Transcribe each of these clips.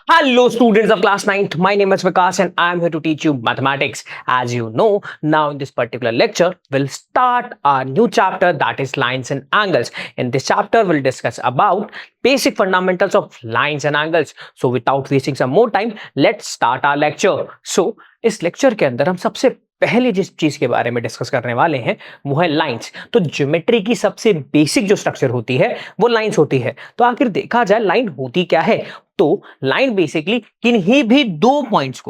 Hello, students of class 9th. My name is Vikas and I am here to teach you mathematics. As you know, now in this particular lecture, we'll start our new chapter that is lines and angles. In this chapter, we'll discuss about basic fundamentals of lines and angles. So without wasting some more time, let's start our lecture. So इस lecture के अंदर हम सबसे पहले जिस चीज के बारे में डिस्कस करने वाले हैं वो है लाइंस। तो ज्योमेट्री की सबसे बेसिक जो स्ट्रक्चर होती है वो लाइंस होती है। तो आखिर देखा जाए लाइन होती क्या है, तो लाइन बेसिकली किन्हीं भी दो पॉइंट्स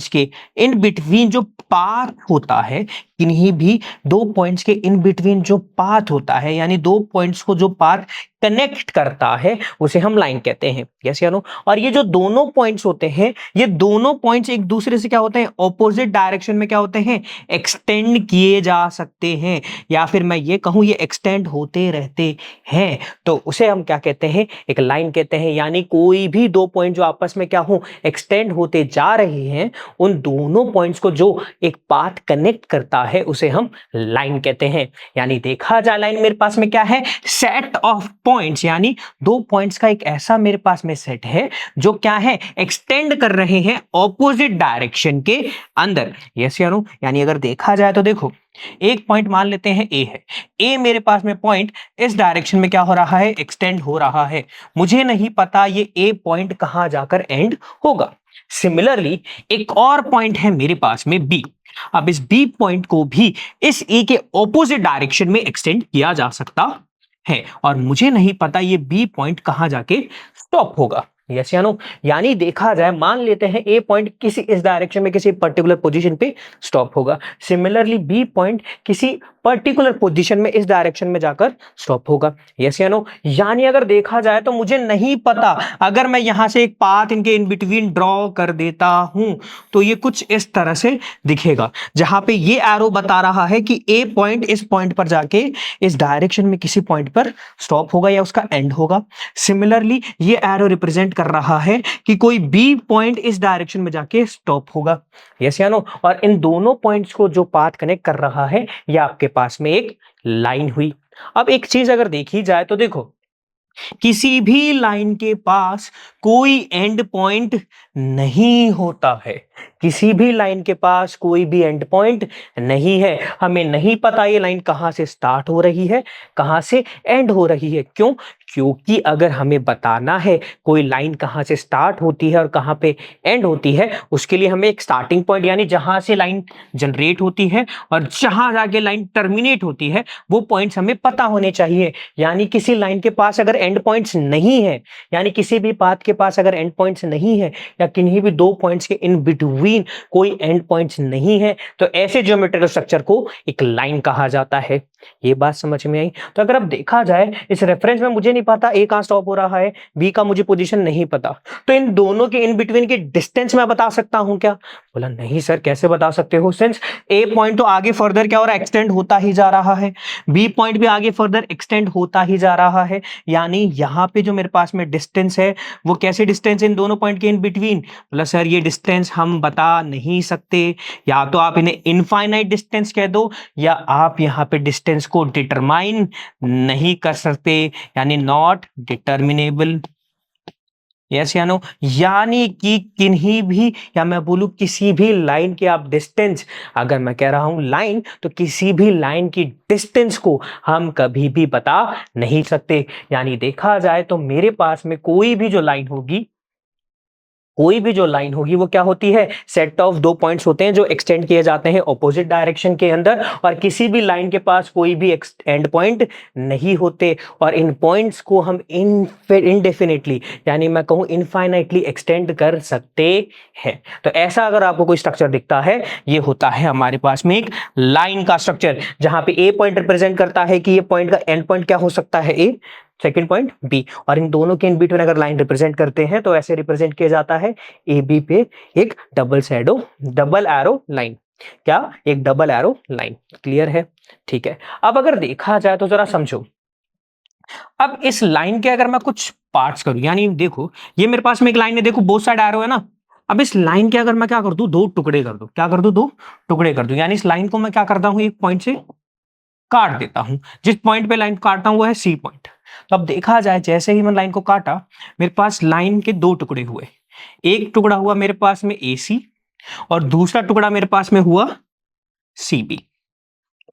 के इन बिटवीन जो पाथ होता है, किन्हीं भी दो पॉइंट्स के इन बिटवीन जो पाथ होता है, यानी दो पॉइंट्स को जो पाथ कनेक्ट करता है उसे हम लाइन कहते हैं। यस या नो? और ये जो दोनों पॉइंट्स होते हैं, ये दोनों पॉइंट्स एक दूसरे से क्या होते हैं, ऑपोजिट डायरेक्शन में क्या होते हैं, एक्सटेंड किए जा सकते हैं, या फिर मैं ये कहूं ये एक्सटेंड होते रहते हैं। तो उसे हम क्या कहते हैं, एक लाइन कहते हैं। यानी कोई भी दो पॉइंट जो आपस में क्या हो, एक्सटेंड होते जा रहे हैं, उन दोनों पॉइंट्स को जो एक पाथ कनेक्ट करता है उसे हम लाइन कहते हैं। यानी देखा जाए लाइन मेरे पास में क्या है, सेट ऑफ पॉइंट्स, यानी दो पॉइंट्स का एक ऐसा मेरे पास में सेट है जो क्या है, एक्सटेंड कर रहे हैं ऑपोजिट डायरेक्शन के अंदर। यस या नो? यानी अगर देखा जाए तो देखो, एक पॉइंट मान लेते हैं ए है, ए मेरे पास में पॉइंट इस डायरेक्शन में क्या हो रहा है, एक्सटेंड हो रहा है। मुझे नहीं पता ये ए पॉइंट कहां जाकर एंड होगा। सिमिलरली एक और पॉइंट है मेरे पास में बी। अब इस बी पॉइंट को भी इस ए के ऑपोजिट डायरेक्शन में एक्सटेंड किया जा सकता है, और मुझे नहीं पता ये बी पॉइंट कहां जाके स्टॉप होगा। यस या नो? यानी देखा जाए मान लेते हैं ए पॉइंट किसी इस डायरेक्शन में किसी पर्टिकुलर पोजीशन पे स्टॉप होगा, सिमिलरली बी पॉइंट किसी पर्टिकुलर पोजीशन में इस डायरेक्शन में जाकर स्टॉप होगा। यस या नो? यानी अगर देखा जाए तो मुझे नहीं पता, अगर मैं यहां से एक पाथ इनके इन बिटवीन ड्रॉ कर देता हूं तो ये कुछ इस तरह से दिखेगा, जहां पे ये एरो बता रहा है कि ए पॉइंट इस पॉइंट पर जाके इस डायरेक्शन में किसी पॉइंट पर स्टॉप होगा या उसका एंड होगा। सिमिलरली ये एरो रिप्रेजेंट कर रहा है कि कोई बी पॉइंट इस डायरेक्शन में जाके स्टॉप होगा। यस या नो? और इन दोनों पॉइंट्स को जो पाथ कनेक्ट कर रहा है ये आपके पास में एक लाइन हुई। अब एक चीज अगर देखी जाए तो देखो, किसी भी लाइन के पास कोई एंड पॉइंट नहीं होता है, किसी भी लाइन के पास कोई भी एंड पॉइंट नहीं है। हमें नहीं पता ये लाइन कहां से स्टार्ट हो रही है, कहां से एंड हो रही है। क्यों? क्योंकि अगर हमें बताना है कोई लाइन कहां से स्टार्ट होती है और कहां पे एंड होती है, उसके लिए हमें एक स्टार्टिंग पॉइंट, यानी जहां से लाइन जनरेट होती है और जहां जाके लाइन टर्मिनेट होती है, वो पॉइंट्स हमें पता होने चाहिए। यानी किसी लाइन के पास अगर एंड पॉइंट्स नहीं है, यानी किसी भी पाथ के पास अगर एंड पॉइंट्स नहीं है, या किन्हीं भी दो पॉइंट्स के इन बिटवीन कोई एंड पॉइंट्स नहीं है, तो ऐसे ज्योमेट्रिकल स्ट्रक्चर को एक लाइन कहा जाता है। ये बात समझ में आई? तो अगर अब देखा जाए इस रेफरेंस में मुझे नहीं पता ए कहां स्टॉप हो रहा है, बी का मुझे पोजीशन नहीं पता, तो इन दोनों के इन बिटवीन की डिस्टेंस मैं बता सकता हूं क्या? बोला नहीं सर, कैसे बता सकते हो, सिंस ए पॉइंट तो आगे फर्दर क्या हो रहा है, एक्सटेंड होता ही जा रहा है, बी पॉइंट भी आगे फर्दर एक्सटेंड होता ही जा रहा है। यानी यहां पे जो मेरे पास में डिस्टेंस है वो कैसे डिस्टेंस इन दोनों पॉइंट के इन बिटवीन, बोला सर ये डिस्टेंस हम बता नहीं सकते, या तो आप इन्हें इनफाइनाइट डिस्टेंस कह दो, या आप यहां पे डिस्टेंस को डिटरमाइन नहीं कर सकते, यानी नॉट डिटर्मिनेबल। यस या नो? यानी कि किन्हीं भी, या मैं बोलूं किसी भी लाइन की आप डिस्टेंस, अगर मैं कह रहा हूं लाइन, तो किसी भी लाइन की डिस्टेंस को हम कभी भी बता नहीं सकते। यानी देखा जाए तो मेरे पास में कोई भी जो लाइन होगी वो क्या होती है, सेट ऑफ दो पॉइंट्स होते हैं जो एक्सटेंड किए जाते हैं ऑपोजिट डायरेक्शन के अंदर, और किसी भी लाइन के पास कोई भी एंड पॉइंट नहीं होते, और इन पॉइंट्स को हम इनडेफिनेटली, यानी मैं कहूं इनफाइनाइटली एक्सटेंड कर सकते हैं। तो ऐसा अगर आपको कोई स्ट्रक्चर दिखता है, ये होता है हमारे पास में एक लाइन का स्ट्रक्चर, जहां पे ए पॉइंट रिप्रेजेंट करता है कि ये पॉइंट का एंड पॉइंट क्या हो सकता है, ए, सेकेंड पॉइंट बी, और इन दोनों के इन बिटवीन अगर लाइन रिप्रेजेंट करते हैं तो ऐसे रिप्रेजेंट किया जाता है ए बी पे एक डबल एरो लाइन। क्या? एक डबल एरो लाइन। क्लियर है? ठीक है। अब अगर देखा जाए तो जरा समझो, अब इस लाइन के अगर मैं कुछ पार्ट्स करूं, यानी देखो ये मेरे पास में एक लाइन है, देखो बोथ साइड एरो है ना। अब इस लाइन के अगर मैं क्या कर दूं, दो टुकड़े कर दूं, क्या कर दूं, दो टुकड़े कर दूं, यानी इस लाइन को मैं क्या करता हूं, एक पॉइंट से काट देता हूं। जिस पॉइंट पे लाइन काटता हूं वो है सी पॉइंट। तो अब देखा जाए जैसे ही मैंने लाइन को काटा, मेरे पास लाइन के दो टुकड़े हुए। एक टुकड़ा हुआ मेरे पास में AC और दूसरा टुकड़ा मेरे पास में हुआ CB।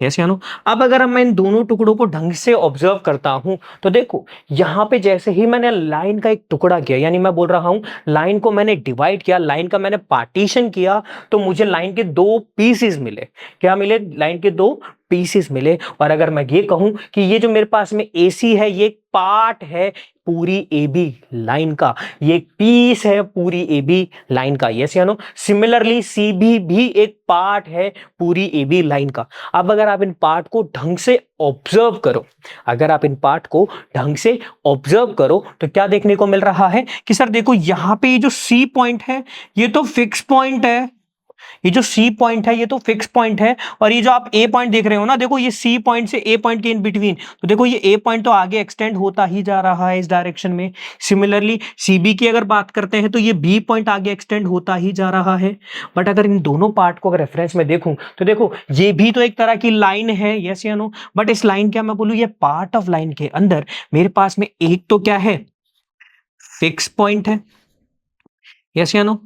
यस या नो? अब अगर मैं इन दोनों टुकड़ों को ढंग से ऑब्जर्व करता हूं तो देखो यहां पे जैसे ही मैंने लाइन का एक टुकड़ा किया, यानी मैं बोल रहा हूं लाइन को मैंने डिवाइड किया, लाइन का मैंने पार्टीशन किया, तो मुझे लाइन के दो पीसेस मिले। क्या मिले? लाइन के दो पीसेस मिले। और अगर मैं ये कहूं कि ये जो मेरे पास में AC है ये पार्ट है पूरी AB लाइन का, ये पीस है पूरी AB लाइन का। यस या नो? सिमिलरली CB भी एक पार्ट है पूरी AB लाइन का। अब अगर आप इन पार्ट को ढंग से ऑब्जर्व करो, अगर आप इन पार्ट को ढंग से ऑब्जर्व करो तो क्या देखने को मिल रहा है कि सर देखो यहां पे ये जो C पॉइंट है ये तो फिक्स पॉइंट है, ये जो C पॉइंट है ये तो फिक्स पॉइंट है, और ये जो आप A पॉइंट देख रहे हो ना, देखो ये C पॉइंट से A पॉइंट के इन बिटवीन, तो देखो ये A पॉइंट तो आगे एक्सटेंड होता ही जा रहा है इस डायरेक्शन में। सिमिलरली CB की अगर बात करते हैं तो ये B पॉइंट आगे एक्सटेंड होता ही जा रहा है। बट अगर इन दोनों पार्ट को अगर रेफरेंस में देखूं तो देखो ये भी तो एक तरह की लाइन है, यस या नो? बट इस लाइन क्या मैं बोलूं, ये पार्ट ऑफ लाइन के अंदर मेरे पास में एक तो क्या है, फिक्स पॉइंट है, यस या नो?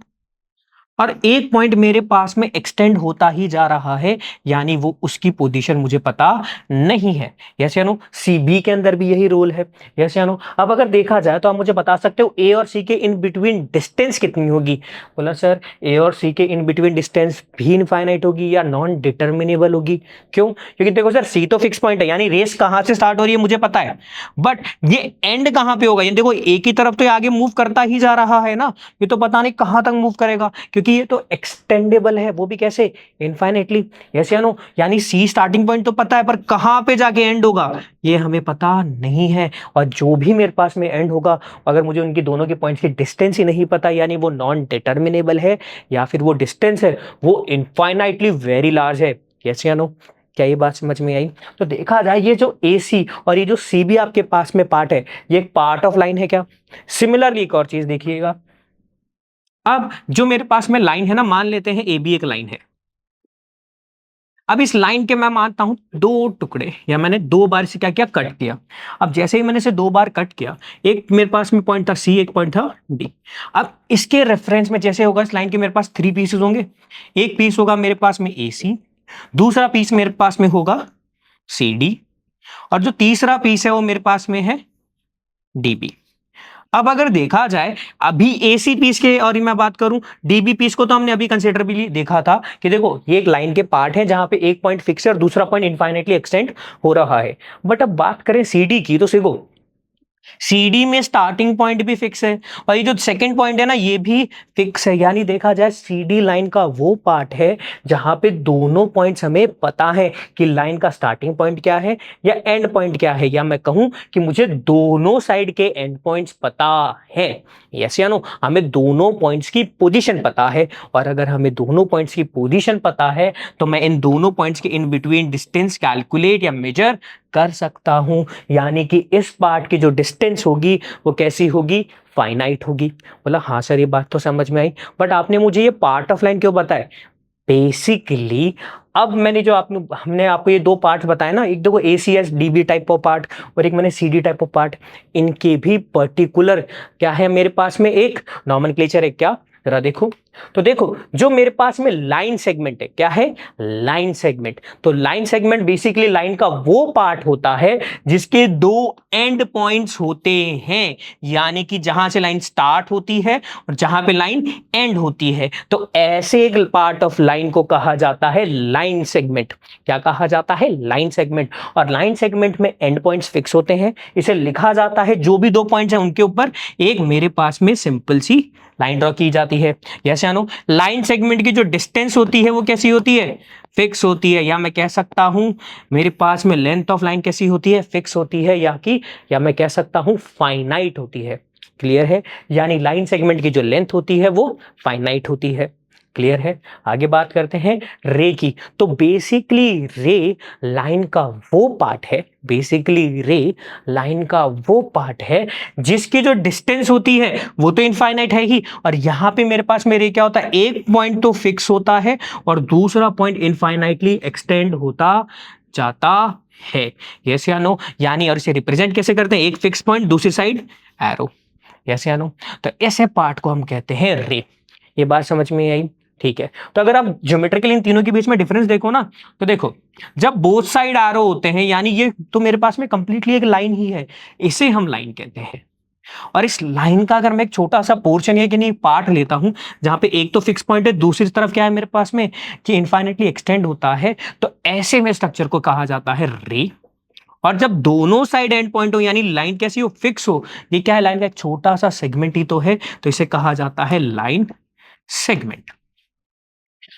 और एक पॉइंट मेरे पास में एक्सटेंड होता ही जा रहा है, यानी वो उसकी पोजीशन मुझे पता नहीं है। यस या नो? CB के अंदर भी यही रोल है। यस या नो? अब अगर देखा जाए तो आप मुझे बता सकते हो A और C के इन बिटवीन डिस्टेंस कितनी होगी? बोला सर A और C के इन बिटवीन डिस्टेंस भी इनफाइनाइट होगी या नॉन डिटर्मिनेबल होगी। क्यों? क्योंकि देखो सर C तो फिक्स पॉइंट है, यानी रेस कहां से स्टार्ट हो रही है मुझे पता है, बट ये एंड कहां पे होगा? ये देखो A की तरफ तो ये आगे मूव करता ही जा रहा है ना, ये तो पता नहीं कहां तक मूव करेगा, क्योंकि ये तो एक्सटेंडेबल है, वो भी कैसे? इनफाइनेटली। यस या नो? यानी C स्टार्टिंग पॉइंट तो पता है, पर कहां पे जाके एंड होगा ये हमें पता नहीं है। और जो भी मेरे पास में एंड होगा, अगर मुझे उनकी दोनों के पॉइंट्स की डिस्टेंस ही नहीं पता, यानी वो नॉन डिटर्मिनेबल है या फिर वो डिस्टेंस है वो इनफाइनाइटली वेरी लार्ज है। यस या नो? क्या ये बात समझ में आई? तो देखा जाए ये जो AC और ये जो CB आपके पास में पार्ट है, ये एक पार्ट ऑफ लाइन है क्या? सिमिलरली एक और चीज देखिएगा, अब जो मेरे पास में लाइन है ना, मान लेते हैं AB एक लाइन है। अब इस लाइन के मैं मानता हूं दो टुकड़े, या मैंने दो बार इसे क्या किया, कट किया। अब जैसे ही मैंने इसे दो बार कट किया, एक मेरे पास में पॉइंट था C, एक पॉइंट था D। अब इसके रेफरेंस में जैसे होगा, इस लाइन के मेरे पास 3 पीसेस होंगे। एक पीस होगा मेरे पास में AC, दूसरा पीस मेरे पास में होगा CD, और जो तीसरा पीस है वो मेरे पास में है DB। अब अगर देखा जाए अभी AC पीस के और मैं बात करूं DB पीस को, तो हमने अभी कंसिडरेबली देखा था कि देखो ये एक लाइन के पार्ट है जहां पे एक पॉइंट फिक्स है और दूसरा पॉइंट इनफाइनेटली एक्सटेंड हो रहा है। बट अब बात करें CD की, तो देखो CD में स्टार्टिंग पॉइंट भी फिक्स है और ये जो सेकंड पॉइंट है ना ये भी फिक्स है, यानी देखा जाए CD लाइन का वो पार्ट है जहां पे दोनों पॉइंट्स हमें पता है कि लाइन का स्टार्टिंग पॉइंट क्या है या एंड पॉइंट क्या है, या मैं कहूं कि मुझे दोनों साइड के एंड पॉइंट्स पता है। यस या नो? हमें दोनों पॉइंट्स की पोजीशन पता है, और अगर हमें दोनों पॉइंट्स की पोजीशन पता है तो मैं इन दोनों पॉइंट्स के इन बिटवीन डिस्टेंस कैलकुलेट या मेजर कर सकता हूं, यानी कि इस पार्ट की जो डिस्टेंस होगी वो कैसी होगी, फाइनाइट होगी। बोला हाँ सर ये बात तो समझ में आई, बट आपने मुझे ये पार्ट ऑफ लाइन क्यों बताया? बेसिकली अब मैंने जो हमने आपको ये दो पार्ट्स बताए ना, एक देखो ACS DB type of part और एक मैंने CD टाइप ऑफ पार्ट, इनके भी पर्टिकुलर क्या है मेरे पास में एक नॉमेनक्लेचर है। क्या? जरा देखो, तो देखो जो मेरे पास में लाइन सेगमेंट है, क्या है? Line segment. तो लाइन सेगमेंट बेसिकली लाइन का वो पार्ट होता है जिसके दो एंड पॉइंट्स होते हैं, यानी कि जहां से लाइन स्टार्ट होती है और जहां पे लाइन एंड होती है। तो ऐसे एक पार्ट ऑफ लाइन को कहा जाता है लाइन सेगमेंट। क्या कहा जाता है? Line segment. और लाइन सेगमेंट में एंड पॉइंट्स फिक्स होते हैं, इसे लिखा जाता है जो भी दो पॉइंट्स हैं उनके ऊपर एक मेरे पास में सिंपल सी लाइन ड्रॉ की जाती है। यस या नो? लाइन सेगमेंट की जो डिस्टेंस होती है वो कैसी होती है? फिक्स होती है, या मैं कह सकता हूं मेरे पास में लेंथ ऑफ लाइन कैसी होती है? फिक्स होती है, या मैं कह सकता हूं फाइनाइट होती है। क्लियर है? यानी लाइन सेगमेंट की जो लेंथ होती है वो फाइनाइट होती है। क्लियर है? आगे बात करते हैं रे की। तो बेसिकली रे लाइन का वो पार्ट है, बेसिकली रे लाइन का वो पार्ट है जिसकी जो डिस्टेंस होती है वो तो इनफाइनाइट है ही, और यहां पे मेरे पास में रे क्या होता है? एक पॉइंट तो फिक्स होता है और दूसरा पॉइंट इनफाइनाइटली एक्सटेंड होता जाता है। यस या नो? यानी और इसे रिप्रेजेंट कैसे करते हैं, एक फिक्स पॉइंट दूसरी साइड एरो। यस या नो? तो ऐसे पार्ट को हम कहते हैं रे। ये बात समझ में आई? ठीक है। तो अगर आप ज्योमेट्रिकली इन तीनों के बीच में डिफरेंस देखो ना, तो देखो जब बोथ साइड एरो होते हैं यानी ये तो मेरे पास में कंप्लीटली एक लाइन ही है, इसे हम लाइन कहते हैं। और इस लाइन का अगर मैं एक छोटा सा पोर्शन या कि नहीं पार्ट लेता हूं, जहां पे एक तो फिक्स पॉइंट है, दूसरी तरफ क्या है मेरे पास में कि इनफाइनेटली एक्सटेंड होता है, तो ऐसे में स्ट्रक्चर को कहा जाता है रे। और जब दोनों साइड एंड पॉइंट हो यानी लाइन कैसी हो, फिक्स हो, ये क्या है, लाइन का एक छोटा सा सेगमेंट ही तो है, तो इसे कहा जाता है लाइन सेगमेंट।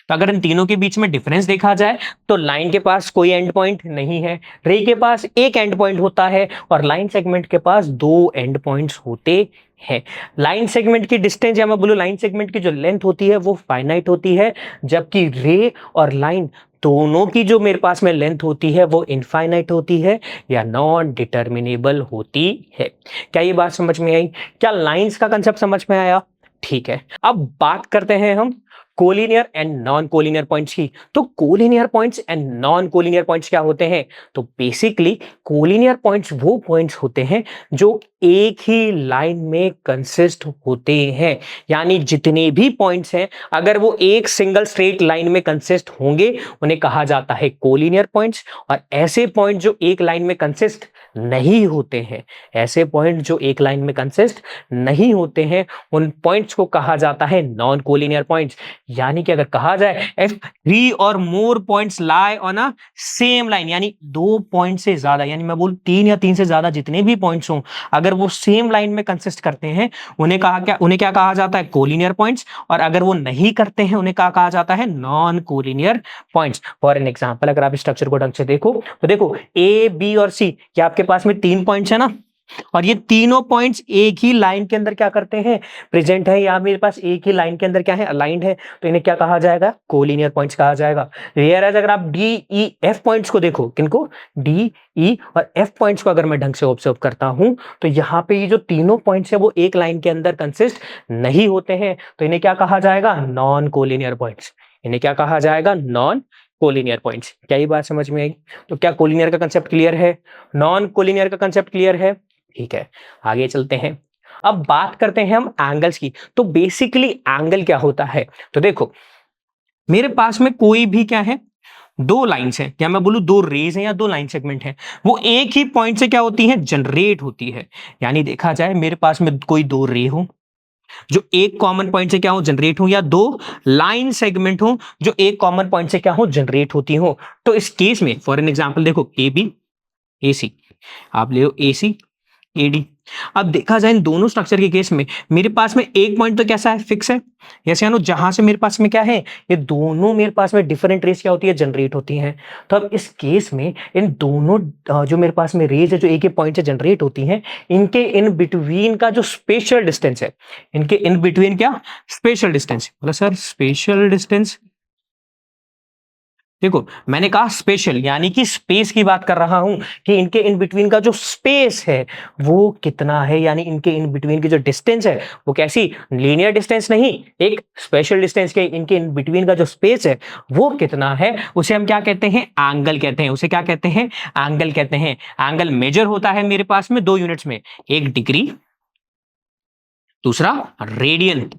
तो अगर इन तीनों के बीच में डिफरेंस देखा जाए तो लाइन के पास कोई एंड पॉइंट नहीं है, रे के पास एक एंड पॉइंट होता है और लाइन सेगमेंट के पास दो एंड पॉइंट्स होते हैं। लाइन सेगमेंट की डिस्टेंस या मैं बोलूं लाइन सेगमेंट की जो लेंथ होती है वो फाइनाइट होती है, जबकि रे और लाइन दोनों की जो मेरे पास में लेंथ होती है वो इनफाइनाइट होती है या नॉन डिटर्मिनेबल होती है। क्या ये बात समझ में आई? क्या लाइंस का कंसेप्ट समझ में आया? ठीक है। अब बात करते हैं हम collinear and non collinear points की। तो collinear points and non collinear points क्या होते हैं? तो बेसिकली कोलिनियर पॉइंट्स वो पॉइंट्स होते हैं जो एक ही लाइन में कंसिस्ट होते हैं, यानी जितने भी पॉइंट्स हैं अगर वो एक सिंगल स्ट्रेट लाइन में कंसिस्ट होंगे उन्हें कहा जाता है कोलिनियर पॉइंट्स। और ऐसे पॉइंट जो एक लाइन में कंसिस्ट नहीं होते हैं, ऐसे पॉइंट जो एक लाइन में कंसिस्ट नहीं होते हैं, उन पॉइंट्स को कहा जाता है नॉन कोलिनियर पॉइंट्स। यानी कि अगर कहा जाए इफ 3 और more points lie on a same line, यानी दो पॉइंट से ज्यादा, यानी मैं बोलूं 3 या 3 से ज्यादा जितने भी पॉइंट्स हों अगर वो सेम लाइन में कंसिस्ट करते हैं उन्हें क्या कहा जाता है, कोलिनियर पॉइंट्स। और अगर वो नहीं करते हैं उन्हें क्या कहा जाता है, non collinear points. For an example अगर आप स्ट्रक्चर को ढंग से देखो तो देखो ए बी और सी, क्या आपके पास में 3 पॉइंट्स है ना, और ये तीनों पॉइंट्स एक ही लाइन के अंदर क्या करते हैं, प्रेजेंट है, या मेरे पास एक ही लाइन के अंदर क्या है, अलाइंड है, तो इन्हें क्या कहा जाएगा, कोलिनियर पॉइंट्स कहा जाएगा। वेयरएज अगर आप डी ई एफ पॉइंट्स को देखो, किनको, डी ई और एफ पॉइंट्स को अगर मैं ढंग से ऑब्जर्व करता हूं तो यहाँ पे ये जो तीनों पॉइंट्स है वो एक लाइन के अंदर कंसिस्ट नहीं होते हैं, तो इन्हें क्या कहा जाएगा, नॉन कोलिनियर पॉइंट्स। इन्हें क्या कहा जाएगा, नॉन कोलिनियर पॉइंट्स। क्या ये बात समझ में आई? तो क्या कोलिनियर का कंसेप्ट क्लियर है, नॉन कोलिनियर का कंसेप्ट क्लियर है? ठीक है, आगे चलते हैं। अब बात करते हैं हम एंगल्स की। तो बेसिकली एंगल क्या होता है, तो देखो मेरे पास में कोई भी क्या है, दो लाइंस हैं, क्या मैं बोलूं दो रेज हैं या दो लाइन सेगमेंट हैं, वो एक ही पॉइंट से क्या होती हैं, जनरेट होती है। यानी देखा जाए मेरे पास में कोई दो रे हो जो एक कॉमन पॉइंट से क्या हो, जनरेट हो, या दो लाइन सेगमेंट हो जो एक कॉमन पॉइंट से क्या हो, जनरेट होती हो। तो इस केस में फॉर एन एग्जांपल देखो ए बी ए सी, आप ले लो ए सी एडी। अब देखा जाए इन दोनों स्ट्रक्चर के केस में मेरे पास में एक पॉइंट तो कैसा है, फिक्स है, यस या नो, जहां से मेरे पास में क्या है, ये दोनों मेरे पास में डिफरेंट रेस क्या होती है, जनरेट होती हैं। तो अब इस केस में इन दोनों जो मेरे पास में रेज है जो एक ही पॉइंट से जनरेट होती हैं, इनके इन बिटवीन का जो स्पेशल डिस्टेंस है, इनके इन बिटवीन क्या, स्पेशल डिस्टेंस, बोला सर स्पेशल डिस्टेंस। देखो मैंने कहा स्पेशल, यानी कि स्पेस की बात कर रहा हूं कि इनके इन बिटवीन का जो स्पेस है वो कितना है, यानी इनके इन बिटवीन की जो डिस्टेंस है वो कैसी, लीनियर डिस्टेंस नहीं, एक स्पेशल डिस्टेंस के इनके इन बिटवीन का जो स्पेस है वो कितना है, उसे हम क्या कहते हैं, एंगल कहते हैं। उसे क्या कहते हैं, एंगल कहते हैं। एंगल मेजर होता है मेरे पास में दो यूनिट्स में, एक डिग्री, दूसरा रेडियन।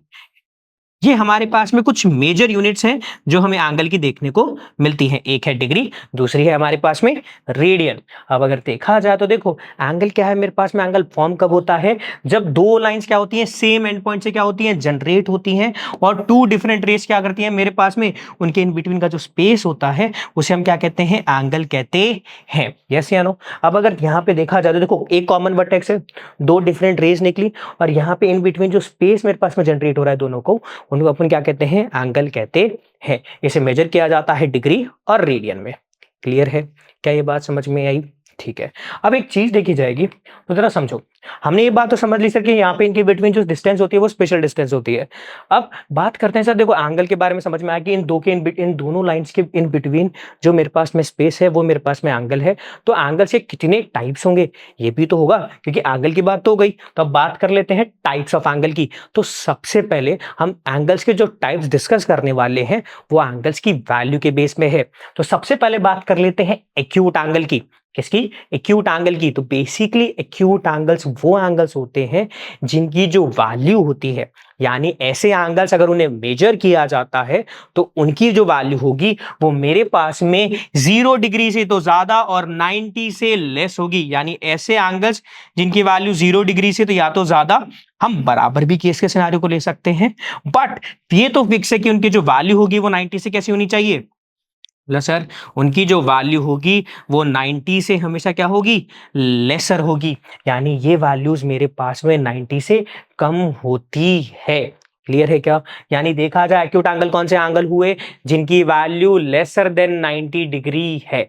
ये हमारे पास में कुछ मेजर यूनिट्स हैं जो हमें एंगल की देखने को मिलती हैं, एक है डिग्री, दूसरी है हमारे पास में रेडियन। अब अगर देखा जाए तो देखो एंगल क्या है मेरे पास में, एंगल फॉर्म कब होता है, जब दो लाइंस क्या होती हैं, सेम एंड पॉइंट से क्या होती हैं, जनरेट होती हैं, और टू डिफरेंट रेस क्या करती हैं मेरे पास में, उनके इन बिटवीन का जो स्पेस होता है उसे हम क्या कहते हैं, एंगल कहते हैं। यस या नो? अब अगर यहाँ पे देखा जाए तो देखो एक कॉमन वर्टेक्स है, दो डिफरेंट रेस निकली, और यहाँ पे इन बिटवीन जो स्पेस मेरे पास में जनरेट हो रहा है दोनों को, उनको अपन क्या कहते हैं, एंगल कहते हैं। इसे मेजर किया जाता है डिग्री और रेडियन में। क्लियर है? क्या ये बात समझ में आई? ठीक है। अब एक चीज देखी जाएगी, तो जरा समझो, हमने ये बात तो समझ ली सर कि यहाँ पे इनके बिटवीन जो डिस्टेंस होती है वो स्पेशल डिस्टेंस होती है। अब बात करते हैं सर, देखो एंगल के बारे में समझ में आया कि इन दोनों लाइंस के इन बिटवीन जो मेरे पास में स्पेस है वो मेरे पास में एंगल है। तो एंगल से कितने टाइप्स होंगे ये भी तो होगा, क्योंकि एंगल की बात तो हो गई, तो अब बात कर लेते हैं टाइप्स ऑफ एंगल की। तो सबसे पहले हम एंगल्स के जो टाइप्स डिस्कस करने वाले हैं वो एंगल्स की वैल्यू के बेस में है। तो सबसे पहले बात कर लेते हैं एक्यूट एंगल की। किसकी? एक्यूट एंगल की। तो बेसिकली एक्यूट एंगल्स वो एंगल्स होते हैं जिनकी जो वैल्यू होती है, यानी ऐसे एंगल्स अगर उन्हें मेजर किया जाता है तो उनकी जो वैल्यू होगी वो मेरे पास में 0 डिग्री से तो ज्यादा और 90 से लेस होगी। यानी ऐसे एंगल्स जिनकी वैल्यू 0 डिग्री से तो या तो ज्यादा, हम बराबर भी केस के सिनारियो को ले सकते हैं, बट ये तो फिक्स है कि उनकी जो वैल्यू होगी वो 90 से कैसी होनी चाहिए? बोला सर, उनकी जो वैल्यू होगी वो 90 से हमेशा क्या होगी? लेसर होगी। यानी ये वैल्यूज मेरे पास में 90 से कम होती है। क्लियर है क्या? यानी देखा जाए एक्यूट एंगल कौन से एंगल हुए? जिनकी वैल्यू लेसर देन 90 डिग्री है।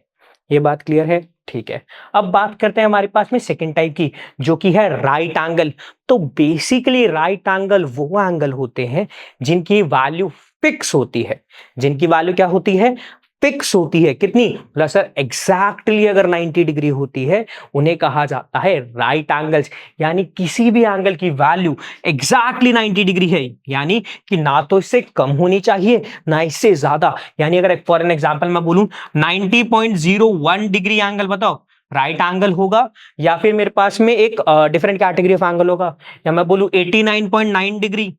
ये बात क्लियर है? ठीक है। अब बात करते हैं हमारे पास में सेकेंड टाइप की, जो कि है राइट एंगल। तो बेसिकली राइट एंगल वो एंगल होते हैं जिनकी वैल्यू फिक्स होती है। जिनकी वैल्यू क्या होती है? फिक्स होती है। कितनी? बोला सर एग्जैक्टली अगर 90 डिग्री होती है उन्हें कहा जाता है राइट एंगल्स। यानी किसी भी एंगल की वैल्यू एग्जैक्टली 90 डिग्री है, यानी कि ना तो इससे कम होनी चाहिए ना इससे ज्यादा। यानी अगर फॉर एन एग्जांपल मैं बोलूं 90.01 डिग्री एंगल, बताओ राइट एंगल होगा या फिर मेरे पास में एक डिफरेंट कैटेगरी ऑफ एंगल होगा? या मैं बोलूं 89.9 डिग्री,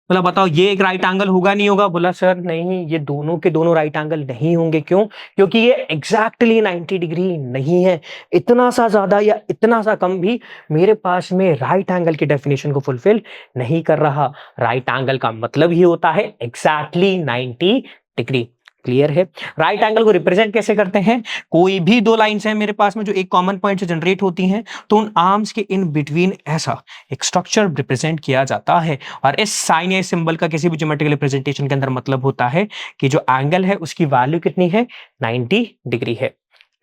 बोला बताओ ये एक राइट एंगल होगा नहीं होगा? बोला सर नहीं, ये दोनों के दोनों राइट एंगल नहीं होंगे। क्यों? क्योंकि ये एग्जैक्टली 90 डिग्री नहीं है। इतना सा ज्यादा या इतना सा कम भी मेरे पास में राइट एंगल की डेफिनेशन को फुलफिल नहीं कर रहा। राइट एंगल का मतलब ही होता है एग्जैक्टली 90 डिग्री। क्लियर है? राइट एंगल को रिप्रेजेंट कैसे करते हैं? कोई भी दो लाइंस हैं मेरे पास में जो एक कॉमन पॉइंट से जनरेट होती हैं, तो उन आर्म्स के इन बिटवीन ऐसा एक स्ट्रक्चर रिप्रेजेंट किया जाता है। और इस साइन या सिंबल का किसी भी ज्योमेट्रिकल रिप्रेजेंटेशन के अंदर मतलब होता है कि जो एंगल है उसकी वैल्यू कितनी है? 90 डिग्री है।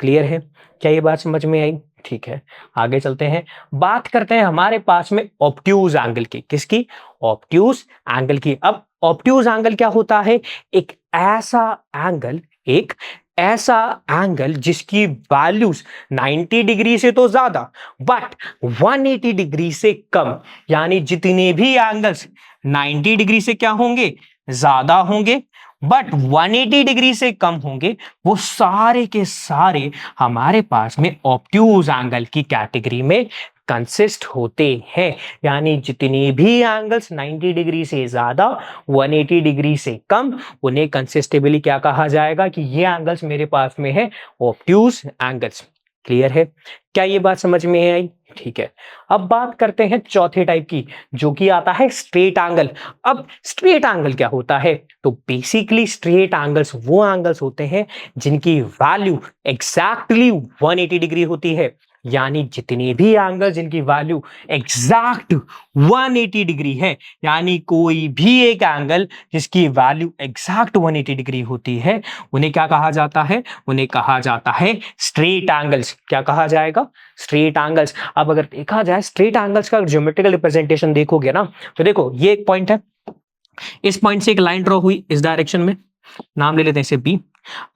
क्लियर है? क्या ये बात समझ में आई? ठीक है, आगे चलते हैं। बात करते हैं हमारे पास में ऑब्ट्यूज एंगल की। किसकी? ऑब्ट्यूज एंगल की। अब ऑब्ट्यूज एंगल क्या होता है? एक ऐसा एंगल, एक ऐसा एंगल जिसकी वैल्यूज 90 डिग्री से तो ज्यादा बट 180 डिग्री से कम। यानी जितने भी एंगल्स 90 डिग्री से क्या होंगे? ज्यादा होंगे, बट 180 डिग्री से कम होंगे, वो सारे के सारे हमारे पास में ऑब्ट्यूज एंगल की कैटेगरी में कंसिस्ट होते हैं। यानी जितने भी एंगल्स 90 डिग्री से ज्यादा 180 डिग्री से कम, उन्हें कंसिस्टेबली क्या कहा जाएगा? कि ये एंगल्स मेरे पास में है ऑब्ट्यूज एंगल्स। क्लियर है? क्या ये बात समझ में आई? ठीक है। अब बात करते हैं चौथे टाइप की, जो कि आता है स्ट्रेट एंगल। अब स्ट्रेट एंगल क्या होता है? तो बेसिकली स्ट्रेट एंगल्स वो एंगल्स होते हैं जिनकी वैल्यू एग्जैक्टली 180 डिग्री होती है। यानी जितने भी एंगल जिनकी वैल्यू एग्जैक्ट 180 डिग्री है, यानी कोई भी एक एंगल जिसकी वैल्यू एग्जैक्ट 180 डिग्री होती है, उन्हें क्या कहा जाता है? उन्हें कहा जाता है स्ट्रेट एंगल्स। क्या कहा जाएगा? Straight angles. अब अगर देखा जाए स्ट्रेट एंगल्स का ज्योमेट्रिकल रिप्रेजेंटेशन देखोगे ना, तो देखो ये एक पॉइंट है, इस पॉइंट से एक लाइन ड्रॉ हुई इस डायरेक्शन में, नाम ले लेते हैं इसे बी।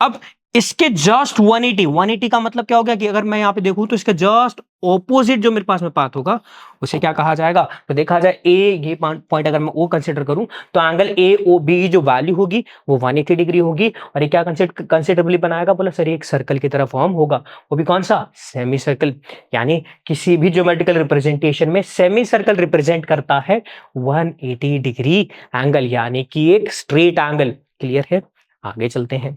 अब इसके जस्ट 180 का मतलब क्या हो गया? कि अगर मैं यहां पे देखूं तो इसका जस्ट ऑपोजिट जो मेरे पास में पाथ होगा उसे क्या कहा जाएगा? तो देखा जाए ए, ये पॉइंट अगर मैं वो कंसीडर करूं तो एंगल ए ओ बी की जो वैल्यू होगी वो 180 डिग्री होगी। और ये क्या कंसिडरेबली बनाएगा? बोला सर एक सर्कल की तरह फॉर्म होगा, वो भी कौन सा? Semi circle. यानी किसी भी ज्योमेट्रिकल रिप्रेजेंटेशन में सेमी सर्कल रिप्रेजेंट करता है 180 डिग्री एंगल, यानी कि एक स्ट्रेट एंगल। क्लियर है? आगे चलते हैं।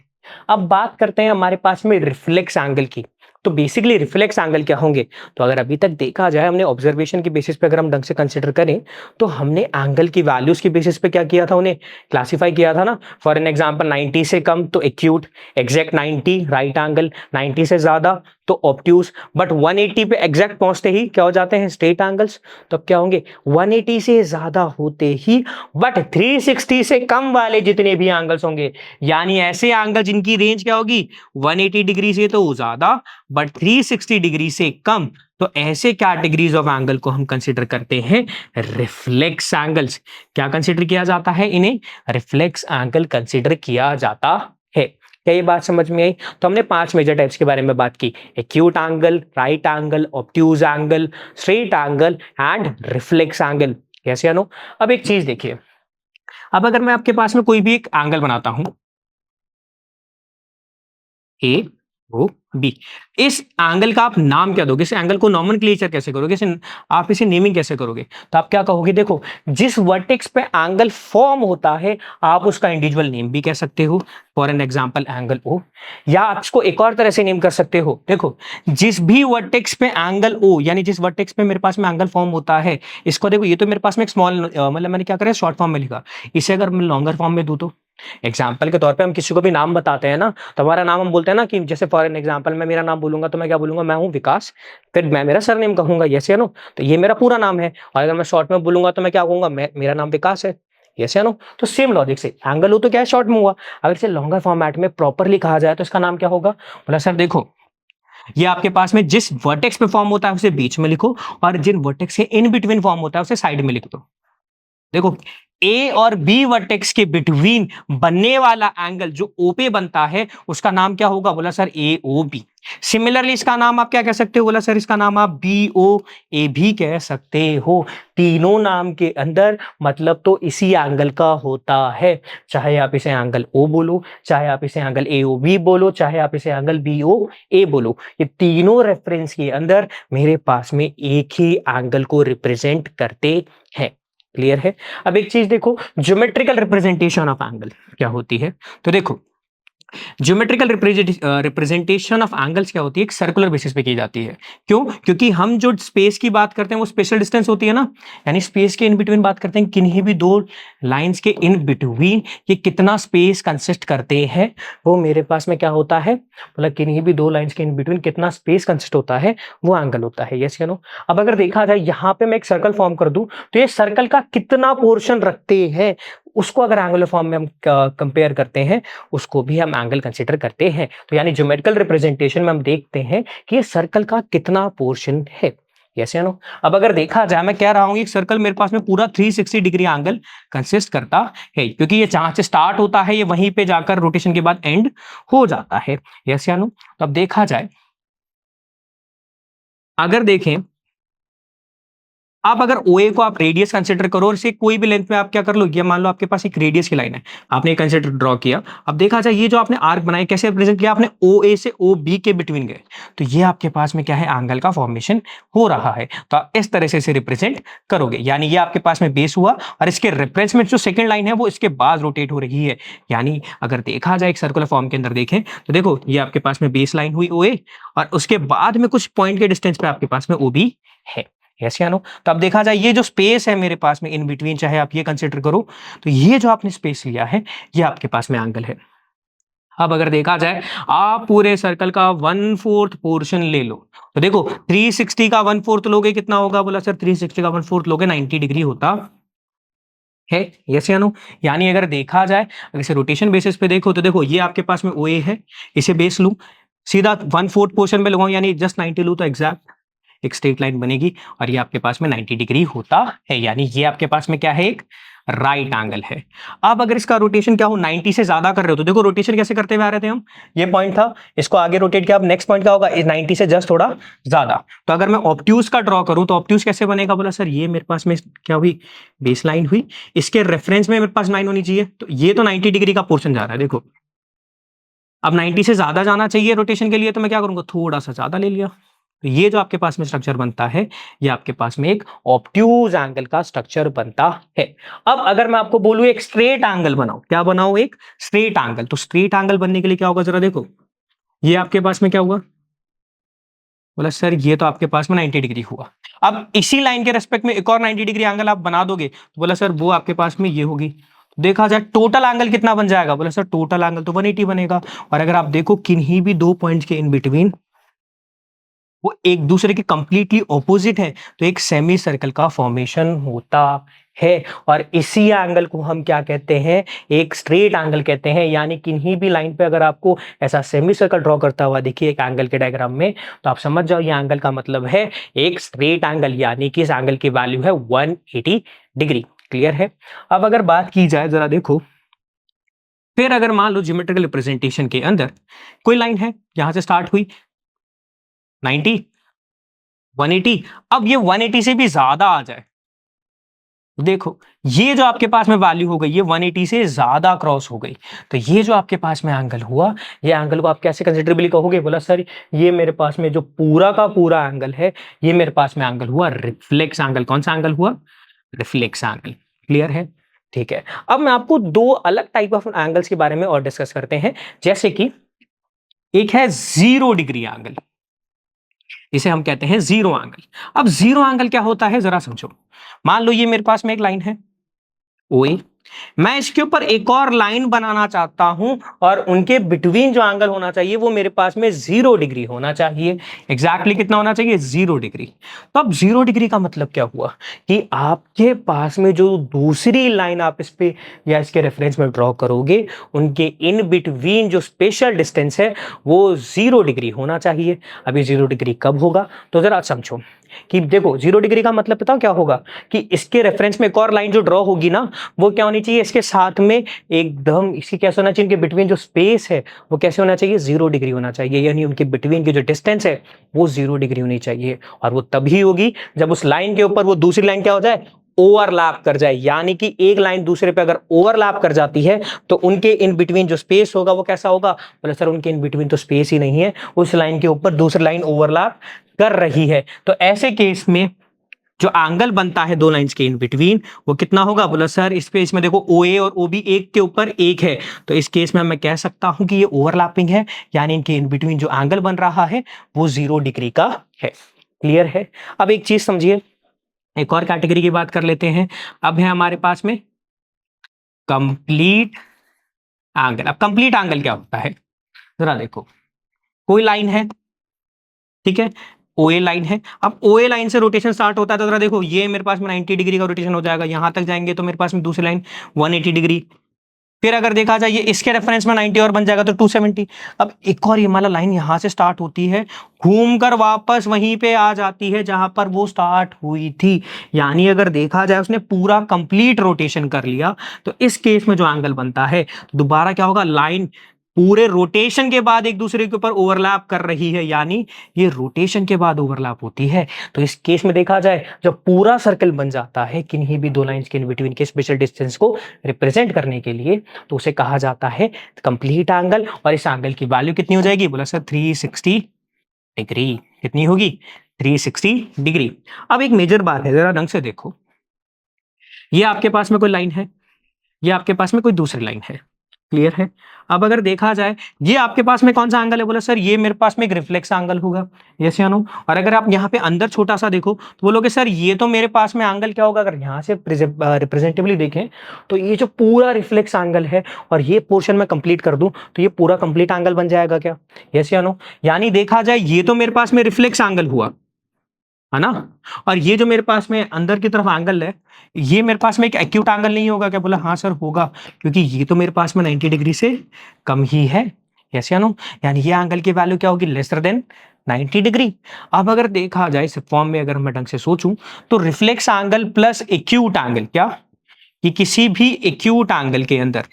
अब बात करते हैं हमारे पास में रिफ्लेक्स एंगल की। तो बेसिकली रिफ्लेक्स एंगल क्या होंगे? तो अगर अभी तक देखा जाए हमने ऑब्जर्वेशन के बेसिस पे अगर हम ढंग से कंसीडर करें तो हमने एंगल की वैल्यूज के बेसिस पे क्या किया था? उन्हें क्लासिफाई किया था ना। फॉर एन एग्जांपल 90 से कम तो एक्यूट, एग्जैक्ट 90 राइट एंगल, 90 से ज्यादा तो ऑब्ट्यूज, बट 180 पे एग्जैक्ट पहुंचते ही क्या हो जाते हैं? Straight angles. तो अब क्या होंगे? 180 से ज्यादा होते ही बट 360 से कम वाले जितने भी एंगल्स होंगे, यानी ऐसे एंगल जिनकी रेंज क्या होगी? 180 डिग्री से तो ज्यादा बट 360 डिग्री से कम, तो ऐसे कैटेगरीज ऑफ एंगल को हम कंसीडर करते हैं रिफ्लेक्स एंगल्स। क्या कंसीडर किया जाता है? इन्हें रिफ्लेक्स एंगल कंसीडर किया जाता है। क्या ये बात समझ में आई? तो हमने 5 मेजर टाइप्स के बारे में बात की: acute angle, right angle, obtuse angle, straight angle and reflex angle. कैसे अनु? अब एक चीज देखिए, अब अगर मैं आपके पास में कोई भी एक एंगल बनाता हूं ए ओ बी। इस एंगल का आप नाम क्या दोगे? इस एंगल को नॉमेनक्लेचर कैसे करोगे? आप इसे नेमिंग कैसे करोगे? तो आप क्या कहोगे? देखो, जिस वर्टेक्स पे एंगल फॉर्म होता है आप उसका इंडिविजुअल नेम भी कह सकते हो, for an example angle O. या आप इसको एक और तरह से नेम कर सकते हो, देखो, जिस भी वर्टेक्स पे एंगल ओ, यानी जिस वर्टेक्स पे मेरे पास में एंगल फॉर्म होता है, इसको देखो, ये तो मेरे पास में एक स्मॉल, मतलब मैंने क्या करा, शॉर्ट फॉर्म में लिखा। इसे अगर मैं लॉन्गर फॉर्म में दूं तो, एग्जाम्पल के तौर पे हम किसी को भी नाम बताते हैं ना, तो हमारा नाम हम बोलते हैं ना, कि जैसे फॉर एन एग्जाम्पल मैं मेरा नाम बोलूंगा तो मैं क्या बोलूंगा? मैं हूं विकास, फिर मैं मेरा सरनेम कहूंगा, यस या नो? तो ये मेरा पूरा नाम है। और अगर मैं शॉर्ट में बोलूंगा तो मैं क्या कहूंगा? मेरा नाम विकास है, यस या नो? तो सेम लॉजिक से एंगल हो तो क्या है, शॉर्ट में हुआ। अगर इसे लॉन्गर फॉर्मेट में प्रॉपरली कहा जाए तो इसका नाम क्या होगा? बोला सर देखो, ये आपके पास में जिस वर्टेक्स पे फॉर्म होता है उसे बीच में लिखो, और जिन वर्टेक्स के इन बिटवीन फॉर्म होता है उसे साइड में लिख दो। देखो, ए और बी वर्टेक्स के बिटवीन बनने वाला एंगल जो ओ पे बनता है उसका नाम क्या होगा? बोला सर ए ओ बी। सिमिलरली इसका नाम आप क्या कह सकते हो? बोला सर इसका नाम आप बी ओ ए भी कह सकते हो। तीनों नाम के अंदर मतलब तो इसी एंगल का होता है, चाहे आप इसे एंगल ओ बोलो, चाहे आप इसे एंगल ए ओ बी बोलो, चाहे आप इसे एंगल बी ओ ए बोलो, ये तीनों रेफरेंस के अंदर मेरे पास में एक ही एंगल को रिप्रेजेंट करते हैं। क्लियर है? अब एक चीज देखो, ज्योमेट्रिकल रिप्रेजेंटेशन ऑफ एंगल क्या होती है? तो देखो, ज्योमेट्रिकल रिप्रेजेंटेशन ऑफ एंगल्स क्या होती है? एक सर्कुलर बेसिस पे की जाती है। क्यों? क्योंकि हम जो स्पेस की बात करते हैं वो स्पेशल डिस्टेंस होती है ना, यानी स्पेस के इन बिटवीन बात करते हैं, किन्हीं भी दो लाइंस के इन बिटवीन ये कितना स्पेस कंसिस्ट करते हैं, वो मेरे पास में क्या होता है? मतलब किन्हीं भी दो लाइंस के इन बिटवीन कितना स्पेस कंसिस्ट होता है, वो एंगल होता है, यस या नो? अब अगर देखा जाए यहाँ पे मैं एक सर्कल फॉर्म कर दूं तो ये सर्कल का कितना पोर्शन रखते हैं, उसको अगर एंगुलर फॉर्म में हम कंपेयर करते हैं, उसको भी हम एंगल कंसीडर करते हैं। तो यानी ज्योमेट्रिकल रिप्रेजेंटेशन में हम देखते हैं कि ये सर्कल का कितना पोर्शन है, यस या नो? अब अगर देखा जाए, मैं कह रहा हूं एक सर्कल मेरे पास में पूरा 360 डिग्री एंगल कंसिस्ट करता है, क्योंकि ये जहां से स्टार्ट होता है ये वहीं पे जाकर रोटेशन के बाद एंड हो जाता है, यस या नो? तो अब देखा जाए, अगर देखें, आप अगर OA को आप रेडियस कंसीडर करो और इसे कोई भी लेंथ में आप क्या कर लो, ये मान लो आपके पास एक रेडियस की लाइन है, आपने कंसीडर ड्रॉ किया। अब देखा जाए ये जो आपने आर्क बनाया कैसे रिप्रेजेंट किया? आपने OA से OB के बिटवीन गए, तो ये आपके पास में क्या है? एंगल का फॉर्मेशन हो रहा है। तो आप इस तरह से इसे रिप्रेजेंट करोगे, यानी ये आपके पास में बेस हुआ और इसके रेफरेंस में जो सेकंड लाइन है वो इसके बाद रोटेट हो रही है। यानी अगर देखा जाए एक सर्कुलर फॉर्म के अंदर देखें तो देखो, ये आपके पास में बेस लाइन हुई OA, और उसके बाद में कुछ पॉइंट के डिस्टेंस पे आपके पास में OB है, यस या नो? तो अब देखा जाए ये जो स्पेस है मेरे पास में इन बिटवीन, चाहे आप ये कंसीडर करो, तो ये जो आपने स्पेस लिया है ये आपके पास में एंगल है। अब अगर देखा जाए, आप पूरे सर्कल का 1/4 पोर्शन ले लो, तो देखो 360 का 1/4 लोगे कितना होगा? बोला सर 360 का 1/4 लोगे 90 डिग्री होता है, यस या नो? यानी अगर देखा जाए, अगर इसे रोटेशन बेसिस पे देखो तो देखो, ये आपके पास में OA है, इसे बेस लूं, सीधा 1/4 पोर्शन में लगाऊं, यानी जस्ट 90 लूं तो एग्जैक्ट एक स्ट्रेट लाइन बनेगी, और ये आपके पास में 90 डिग्री होता है, यानी ये आपके पास में क्या है? एक राइट एंगल है। अब अगर इसका रोटेशन क्या हो, 90 से ज्यादा कर रहे हो, तो देखो रोटेशन कैसे करते हुए आ रहे थे हम, ये पॉइंट था, इसको आगे रोटेट किया, अब नेक्स्ट पॉइंट क्या होगा? इस 90 से जस्ट थोड़ा ज्यादा। तो अगर मैं ऑब्ट्यूज का ड्रॉ करूं तो ऑब्ट्यूज कैसे बनेगा? बोला सर ये मेरे पास में क्या हुई? बेस लाइन हुई, इसके रेफरेंस में मेरे पास 9 होनी चाहिए, तो ये तो 90 डिग्री का पोर्शन जा रहा है, देखो अब 90 से ज्यादा जाना चाहिए रोटेशन के लिए, तो मैं क्या करूंगा? थोड़ा सा ज्यादा ले लिया। तो ये जो आपके पास में स्ट्रक्चर बनता है, ये आपके पास में एक ऑब्ट्यूज एंगल का स्ट्रक्चर बनता है। अब अगर मैं आपको बोलूं एक स्ट्रेट एंगल बनाओ, क्या बनाओ? एक स्ट्रेट एंगल। तो स्ट्रेट एंगल बनने के लिए क्या होगा? जरा देखो, ये आपके पास में क्या हुआ? बोला सर ये तो आपके पास में 90 डिग्री हुआ। अब इसी लाइन के रेस्पेक्ट में एक और 90 डिग्री एंगल आप बना दोगे, तो बोला सर वो आपके पास में ये होगी। देखा जाए टोटल एंगल कितना बन जाएगा? बोला सर टोटल एंगल तो 180 बनेगा। और अगर आप देखो किन्हीं भी दो पॉइंट्स के इन बिटवीन वो एक दूसरे के कंप्लीटली ऑपोजिट है, तो एक सेमी सर्कल का फॉर्मेशन होता है, और इसी एंगल को हम क्या कहते हैं? एक स्ट्रेट एंगल कहते हैं। यानी किन्हीं भी लाइन पे अगर आपको ऐसा सेमी सर्कल ड्रॉ करता हुआ देखिए एक एंगल के डायग्राम में, तो आप समझ जाओ ये एंगल का मतलब है एक स्ट्रेट एंगल, यानी कि इस एंगल की वैल्यू है 180 डिग्री। क्लियर है? अब अगर बात की जाए, जरा देखो, फिर अगर मान लो ज्योमेट्रिकल रिप्रेजेंटेशन के अंदर कोई लाइन है, यहां से स्टार्ट हुई 90, 180, अब ये 180 से भी ज्यादा आ जाए, देखो ये जो आपके पास में वैल्यू हो गई, ये 180 से ज्यादा क्रॉस हो गई, तो ये जो आपके पास में एंगल हुआ, ये एंगल को आप कैसे कंसिडरेबली कहोगे? बोला सर ये मेरे पास में जो पूरा का पूरा एंगल है, ये मेरे पास में एंगल हुआ रिफ्लेक्स एंगल। कौन सा एंगल हुआ? Reflex angle. क्लियर है? ठीक है। अब मैं आपको दो अलग टाइप ऑफ एंगल्स के बारे में और डिस्कस करते हैं, जैसे कि एक है 0 डिग्री एंगल, इसे हम कहते हैं जीरो एंगल। अब जीरो एंगल क्या होता है जरा समझो। मान लो ये मेरे पास में एक लाइन है OA, मैं इसके ऊपर एक और लाइन बनाना चाहता हूं और उनके बिटवीन जो एंगल होना चाहिए वो मेरे पास में 0 डिग्री होना चाहिए। एग्जैक्टली कितना होना चाहिए? 0 डिग्री। तो अब 0 डिग्री का मतलब क्या हुआ कि आपके पास में जो दूसरी लाइन आप इस पे या इसके रेफरेंस में ड्रॉ करोगे, उनके इन बिटवीन जो स्पेशल डिस्टेंस है वो 0 डिग्री होना चाहिए। अब ये 0 डिग्री कब होगा? तो जरा समझो कि देखो 0 डिग्री का मतलब पता क्या होगा कि इसके रेफरेंस में एक और लाइन जो ड्रॉ होगी ना, वो क्या होनी चाहिए? इसके साथ में एकदम इसकी कैसे होना चाहिए? इनके बिटवीन जो स्पेस है वो कैसे होना चाहिए? 0 डिग्री होना चाहिए, यानी उनके बिटवीन की जो डिस्टेंस है वो 0 डिग्री होनी चाहिए। और वो तभी होगी जब उस लाइन के ऊपर वो दूसरी लाइन क्या हो जाए? ओवरलैप कर जाए। यानी कि एक लाइन दूसरे पे अगर ओवरलैप कर जाती है तो उनके इन बिटवीन जो स्पेस होगा वो कैसा होगा? बोले सर उनके इन बिटवीन तो स्पेस ही नहीं है, उस लाइन के ऊपर दूसरी लाइन ओवरलैप कर रही है। तो ऐसे केस में जो एंगल बनता है दो लाइंस के इन बिटवीन वो कितना होगा? बोला सर इस पे इसमें देखो OA और OB एक के ऊपर एक है, तो इस केस में मैं कह सकता हूं कि ये ओवरलैपिंग है, यानी इनके इन बिटवीन जो एंगल बन रहा है वो 0 डिग्री का है। क्लियर है? अब एक चीज समझिए, एक और कैटेगरी की बात कर लेते हैं। अब है हमारे पास में कंप्लीट एंगल। अब कंप्लीट एंगल क्या होता है जरा देखो, कोई लाइन है, ठीक है, OA लाइन है। अब OA लाइन से रोटेशन स्टार्ट होता है, तो जरा देखो ये मेरे पास में 90 डिग्री का रोटेशन हो जाएगा, यहां तक जाएंगे तो मेरे पास में दूसरी लाइन 180 डिग्री। फिर अगर देखा जाए ये इसके रेफरेंस में 90 और बन जाएगा तो 270। अब एक और ये वाला लाइन यहां से स्टार्ट होती है, घूमकर वापस वहीं पे आ जाती है जहां पर वो स्टार्ट हुई थी। यानी अगर देखा जाए उसने पूरा कंप्लीट रोटेशन कर लिया, तो इस केस में जो एंगल बनता है दोबारा क्या होगा? लाइन पूरे रोटेशन के बाद एक दूसरे के ऊपर ओवरलैप कर रही है, यानी ये रोटेशन के बाद ओवरलैप होती है। तो इस केस में देखा जाए जब पूरा सर्कल बन जाता है किन्हीं भी दो लाइंस के इन बिटवीन के स्पेशल डिस्टेंस को रिप्रेजेंट करने के लिए, तो उसे कहा जाता है कंप्लीट एंगल। और इस एंगल की वैल्यू कितनी हो जाएगी? बोला सर 360 डिग्री। कितनी होगी? 360 डिग्री। अब एक मेजर बात है, जरा ढंग से देखो, ये आपके पास में कोई लाइन है, ये आपके पास में कोई दूसरी लाइन है। क्लियर है? अब अगर देखा जाए ये आपके पास में कौन सा एंगल है? बोला सर ये मेरे पास में एक रिफ्लेक्स एंगल होगा। यस या नो? और अगर आप यहाँ पे अंदर छोटा सा देखो तो बोलोगे सर ये तो मेरे पास में एंगल क्या होगा? अगर यहाँ से रिप्रेजेंटेबली देखें तो ये जो पूरा रिफ्लेक्स एंगल है और ये पोर्शन में कंप्लीट कर दूं तो ये पूरा कंप्लीट एंगल बन जाएगा क्या? यस या नो? यानी देखा जाए ये तो मेरे पास में रिफ्लेक्स एंगल हुआ है ना, और ये जो मेरे पास में अंदर की तरफ एंगल है ये मेरे पास में एक एक्यूट एंगल नहीं होगा क्या? बोला हाँ सर होगा, क्योंकि ये तो मेरे पास में 90 डिग्री से कम ही है। यस या नो? यानी ये एंगल की वैल्यू क्या होगी? Lesser than 90 degree. अब अगर देखा जाए इस फॉर्म में, अगर मैं ढंग से सोचूं तो reflex angle plus acute angle, क्या कि किसी भी एक्यूट एंगल के अंदर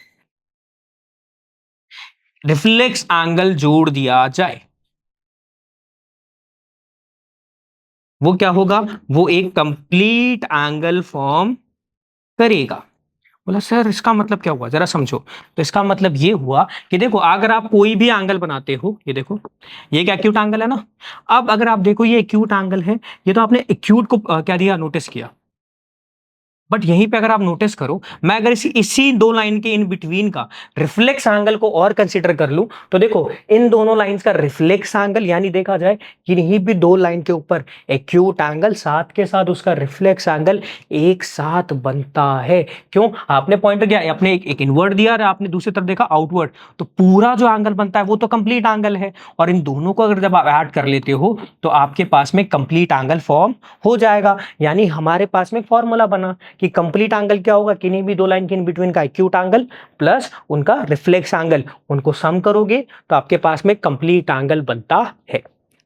रिफ्लेक्स एंगल जोड़ दिया जाए वो क्या होगा? वो एक कंप्लीट एंगल फॉर्म करेगा। बोला सर इसका मतलब क्या हुआ? जरा समझो। तो इसका मतलब ये हुआ कि देखो अगर आप कोई भी एंगल बनाते हो, ये देखो ये एक एक्यूट एंगल है ना। अब अगर आप देखो ये एक्यूट एंगल है, ये तो आपने एक्यूट को क्या दिया? नोटिस किया। बट यहीं पे अगर आप नोटिस करो, मैं अगर इसी दो लाइन के इन बिटवीन का रिफ्लेक्स एंगल को और कंसीडर कर लूं तो देखो इन दोनों लाइंस का रिफ्लेक्स एंगल, यानी देखा जाए किन्हीं भी दो लाइन के ऊपर एक्यूट एंगल साथ के साथ उसका रिफ्लेक्स एंगल एक साथ बनता है। क्यों? आपने पॉइंटर दिया, आपने एक इनवर्ड दिया और आपने दूसरी तरफ देखा आउटवर्ड, तो पूरा जो एंगल बनता है वो तो कंप्लीट एंगल है। और इन दोनों को अगर जब आप ऐड कर लेते हो तो आपके पास में कंप्लीट एंगल फॉर्म हो जाएगा। यानी हमारे पास में फॉर्मूला बना कि कंप्लीट एंगल क्या होगा? किन्हीं भी दो लाइन के इन बिटवीन का एक्यूट एंगल प्लस उनका रिफ्लेक्स एंगल, उनको सम करोगे तो आपके पास में कंप्लीट एंगल बनता है।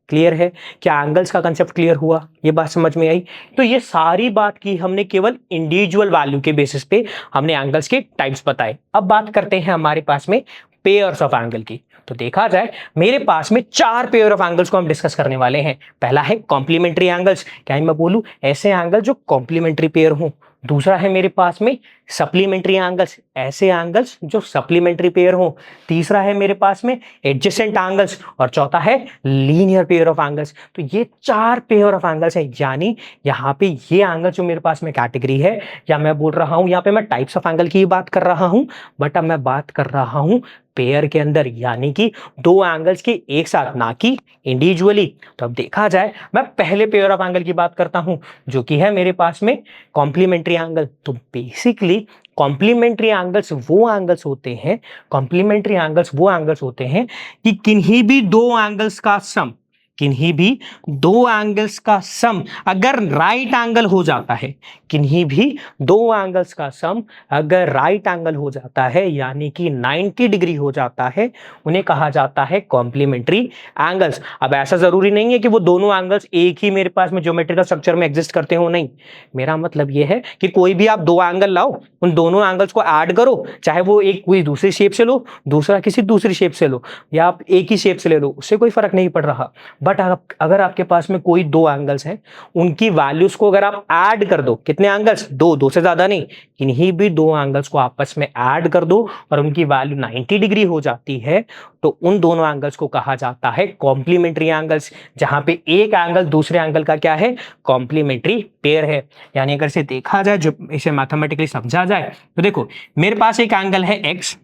क्लियर है? क्या एंगल्स का कंसेप्ट क्लियर हुआ? ये बात समझ में आई? तो ये सारी बात की हमने केवल इंडिविजुअल वैल्यू के बेसिस पे हमने एंगल्स के टाइप्स बताए। अब बात करते हैं हमारे पास में पेयर्स ऑफ एंगल की। तो देखा जाए मेरे पास में चार पेयर ऑफ एंगल्स को हम डिस्कस करने वाले हैं। पहला है कॉम्प्लीमेंट्री एंगल्स। क्या मैं बोलूं? ऐसे एंगल जो कॉम्प्लीमेंट्री पेयर हो। दूसरा है मेरे पास में सप्लीमेंट्री एंगल्स, ऐसे एंगल्स जो सप्लीमेंट्री पेयर हो। तीसरा है मेरे पास में एडजेसेंट एंगल्स, और चौथा है लीनियर पेयर ऑफ एंगल्स। तो ये 4 पेयर ऑफ एंगल्स है, यानी यहाँ पे ये एंगल जो मेरे पास में कैटेगरी है, या मैं बोल रहा हूं यहाँ पे मैं टाइप्स ऑफ एंगल की ही बात कर रहा हूं, बट अब मैं बात कर रहा हूं पेयर के अंदर, यानी कि दो एंगल्स के एक साथ, ना कि इंडिविजुअली। तो अब देखा जाए, मैं पहले पेयर ऑफ एंगल की बात करता हूं, जो कि है मेरे पास में कॉम्प्लीमेंट्री एंगल। तो बेसिकली कॉम्प्लीमेंट्री एंगल्स वो एंगल्स होते हैं, कॉम्प्लीमेंट्री एंगल्स वो एंगल्स होते हैं कि किन्हीं भी दो एंगल्स का सम, किन्हीं भी दो एंगल्स का सम अगर राइट एंगल हो जाता है, किन्हीं भी दो एंगल्स का सम अगर राइट एंगल हो जाता है, यानी कि 90 डिग्री हो जाता है, उन्हें कहा जाता है कॉम्प्लीमेंट्री एंगल्स। अब ऐसा जरूरी नहीं है कि वो दोनों एंगल्स एक ही मेरे पास में ज्योमेट्रिकल स्ट्रक्चर में एग्जिस्ट करते हो, नहीं। मेरा मतलब ये है कि कोई भी आप दो एंगल लाओ, उन दोनों एंगल्स को ऐड करो, चाहे वो एक कोई दूसरी शेप से लो, दूसरा किसी दूसरी शेप से लो, या आप एक ही शेप से ले लो, उससे कोई फर्क नहीं पड़ रहा। बट अगर आपके पास में कोई दो एंगल्स हैं, उनकी वैल्यूज को अगर आप ऐड कर दो, कितने एंगल्स, दो से ज्यादा नहीं, किन्हीं भी दो एंगल्स को आपस में ऐड कर दो और उनकी वैल्यू 90 डिग्री हो जाती है, तो उन दोनों एंगल्स को कहा जाता है कॉम्प्लीमेंट्री एंगल्स, जहां पे एक एंगल दूसरे एंगल का क्या है, कॉम्प्लीमेंट्री पेयर है। यानी अगर इसे देखा जाए, जो इसे मैथमेटिकली समझा जाए, तो देखो मेरे पास एक एंगल है x,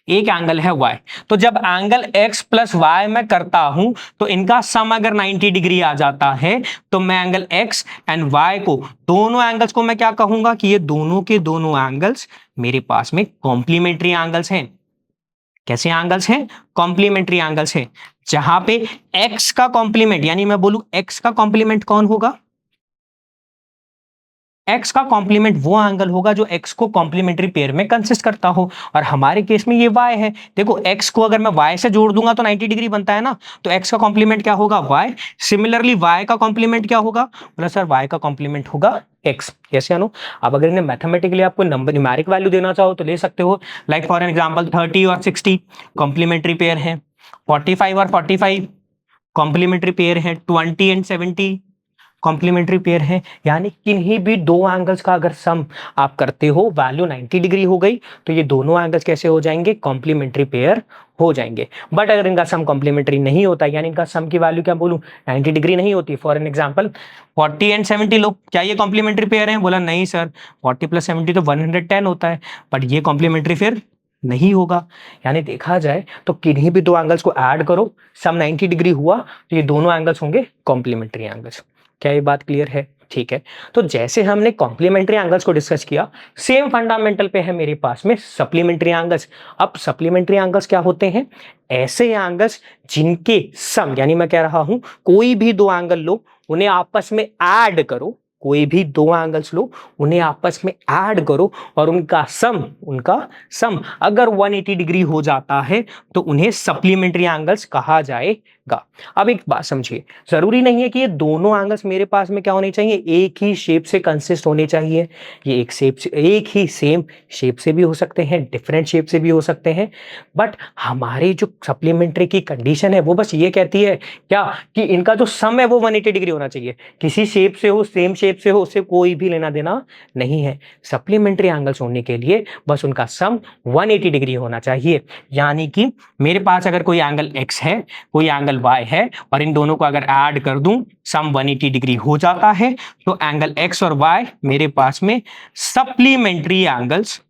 एक एंगल है y। तो जब एंगल x प्लस y मैं करता हूं, तो इनका सम अगर 90 डिग्री आ जाता है, तो मैं एंगल x एंड y को, दोनों एंगल्स को मैं क्या कहूंगा कि ये दोनों के दोनों एंगल्स मेरे पास में कॉम्प्लीमेंट्री एंगल्स हैं। कैसे एंगल्स हैं, कॉम्प्लीमेंट्री एंगल्स हैं, जहां पे x का कॉम्प्लीमेंट, यानी मैं बोलूं x का कॉम्प्लीमेंट कौन होगा, x का कॉम्प्लीमेंट वो एंगल होगा जो x को कॉम्प्लीमेंट्री पेयर में कंसिस्ट करता हो, और हमारे केस में ये y है। देखो x को अगर मैं y से जोड़ दूंगा तो 90 डिग्री बनता है ना, तो x का कॉम्प्लीमेंट क्या होगा, y। सिमिलरली y का कॉम्प्लीमेंट क्या होगा, बोला सर y का कॉम्प्लीमेंट होगा x। यस या नो। अब अगर इन्हें मैथमेटिकली आपको नंबर न्यूमेरिक वैल्यू देना चाहो तो ले सकते हो, लाइक फॉर एन एग्जांपल 30 और 60 कॉम्प्लीमेंट्री पेयर है, 45 और 45 कॉम्प्लीमेंट्री पेयर है, 20 एंड 70 कॉम्प्लीमेंट्री पेयर है। यानी किन्हीं भी दो एंगल्स का अगर सम आप करते हो, वैल्यू 90 डिग्री हो गई, तो ये दोनों एंगल्स कैसे हो जाएंगे, कॉम्प्लीमेंट्री पेयर हो जाएंगे। बट अगर इनका सम कॉम्प्लीमेंट्री नहीं होता, यानी इनका सम की वैल्यू क्या बोलूं, 90 डिग्री नहीं होती, फॉर एन एग्जांपल 40 एंड 70 लो, क्या ये कॉम्प्लीमेंट्री पेयर है, बोला नहीं सर, 40 प्लस 70 तो 110 होता है, बट ये कॉम्प्लीमेंट्री फिर नहीं होगा। यानी देखा जाए तो किन्हीं भी दो एंगल्स को ऐड करो, सम 90 डिग्री हुआ, तो ये दोनों एंगल्स होंगे कॉम्प्लीमेंट्री एंगल्स। क्या ये बात क्लियर है, ठीक है। तो जैसे हमने कॉम्प्लीमेंट्री एंगल्स को डिस्कस किया, सेम फंडामेंटल पे है मेरे पास में सप्लीमेंट्री एंगल्स। अब सप्लीमेंट्री एंगल्स क्या होते हैं, ऐसे एंगल्स जिनके सम, यानी मैं कह रहा हूं कोई भी दो एंगल लो, उन्हें आपस में ऐड करो, कोई भी दो एंगल्स लो, उन्हें आपस में ऐड करो, और उनका सम अगर 180 डिग्री हो जाता है, तो उन्हें सप्लीमेंट्री एंगल्स कहा जाएगा। अब एक बात समझिए, जरूरी नहीं है कि ये दोनों एंगल्स मेरे पास में क्या होने चाहिए, एक ही शेप से कंसिस्ट होने चाहिए। ये एक ही सेम शेप से भी हो सकते हैं, डिफरेंट शेप से भी हो सकते हैं। बट हमारी जो सप्लीमेंट्री की कंडीशन है, वो बस ये कहती है क्या, कि इनका जो सम है वो 180 डिग्री होना चाहिए। किसी शेप से हो, सेम शेप से हो, उससे कोई भी लेना देना नहीं है। सप्लीमेंट्री एंगल्स होने के लिए बस उनका सम 180 डिग्री होना चाहिए। यानी कि मेरे पास अगर कोई एंगल x है, कोई एंगल y है, और इन दोनों को अगर ऐड कर दूं, सम 180 डिग्री हो जाता है, तो एंगल x और y मेरे पास में सप्लीमेंट्री एंगल्स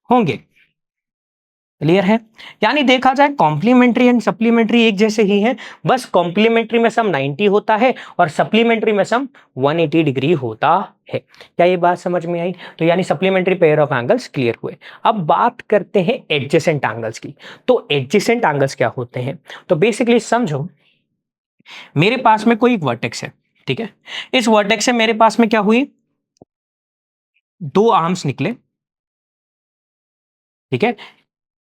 होंगे। क्लियर है। यानी देखा जाए कॉम्प्लीमेंट्री एंड सप्लीमेंट्री एक जैसे ही हैं, बस कॉम्प्लीमेंट्री में सम 90 होता है और सप्लीमेंट्री में सम 180 डिग्री होता है। क्या ये बात समझ में आई, तो यानी supplementary pair of angles clear हुए। अब बात करते हैं एडजेसेंट एंगल्स की। तो एडजेसेंट एंगल्स क्या होते हैं, तो बेसिकली समझो मेरे पास में कोई एक वर्टेक्स है, ठीक है। इस वर्टेक्स से मेरे पास में क्या हुई, दो आर्म्स निकले, ठीक है,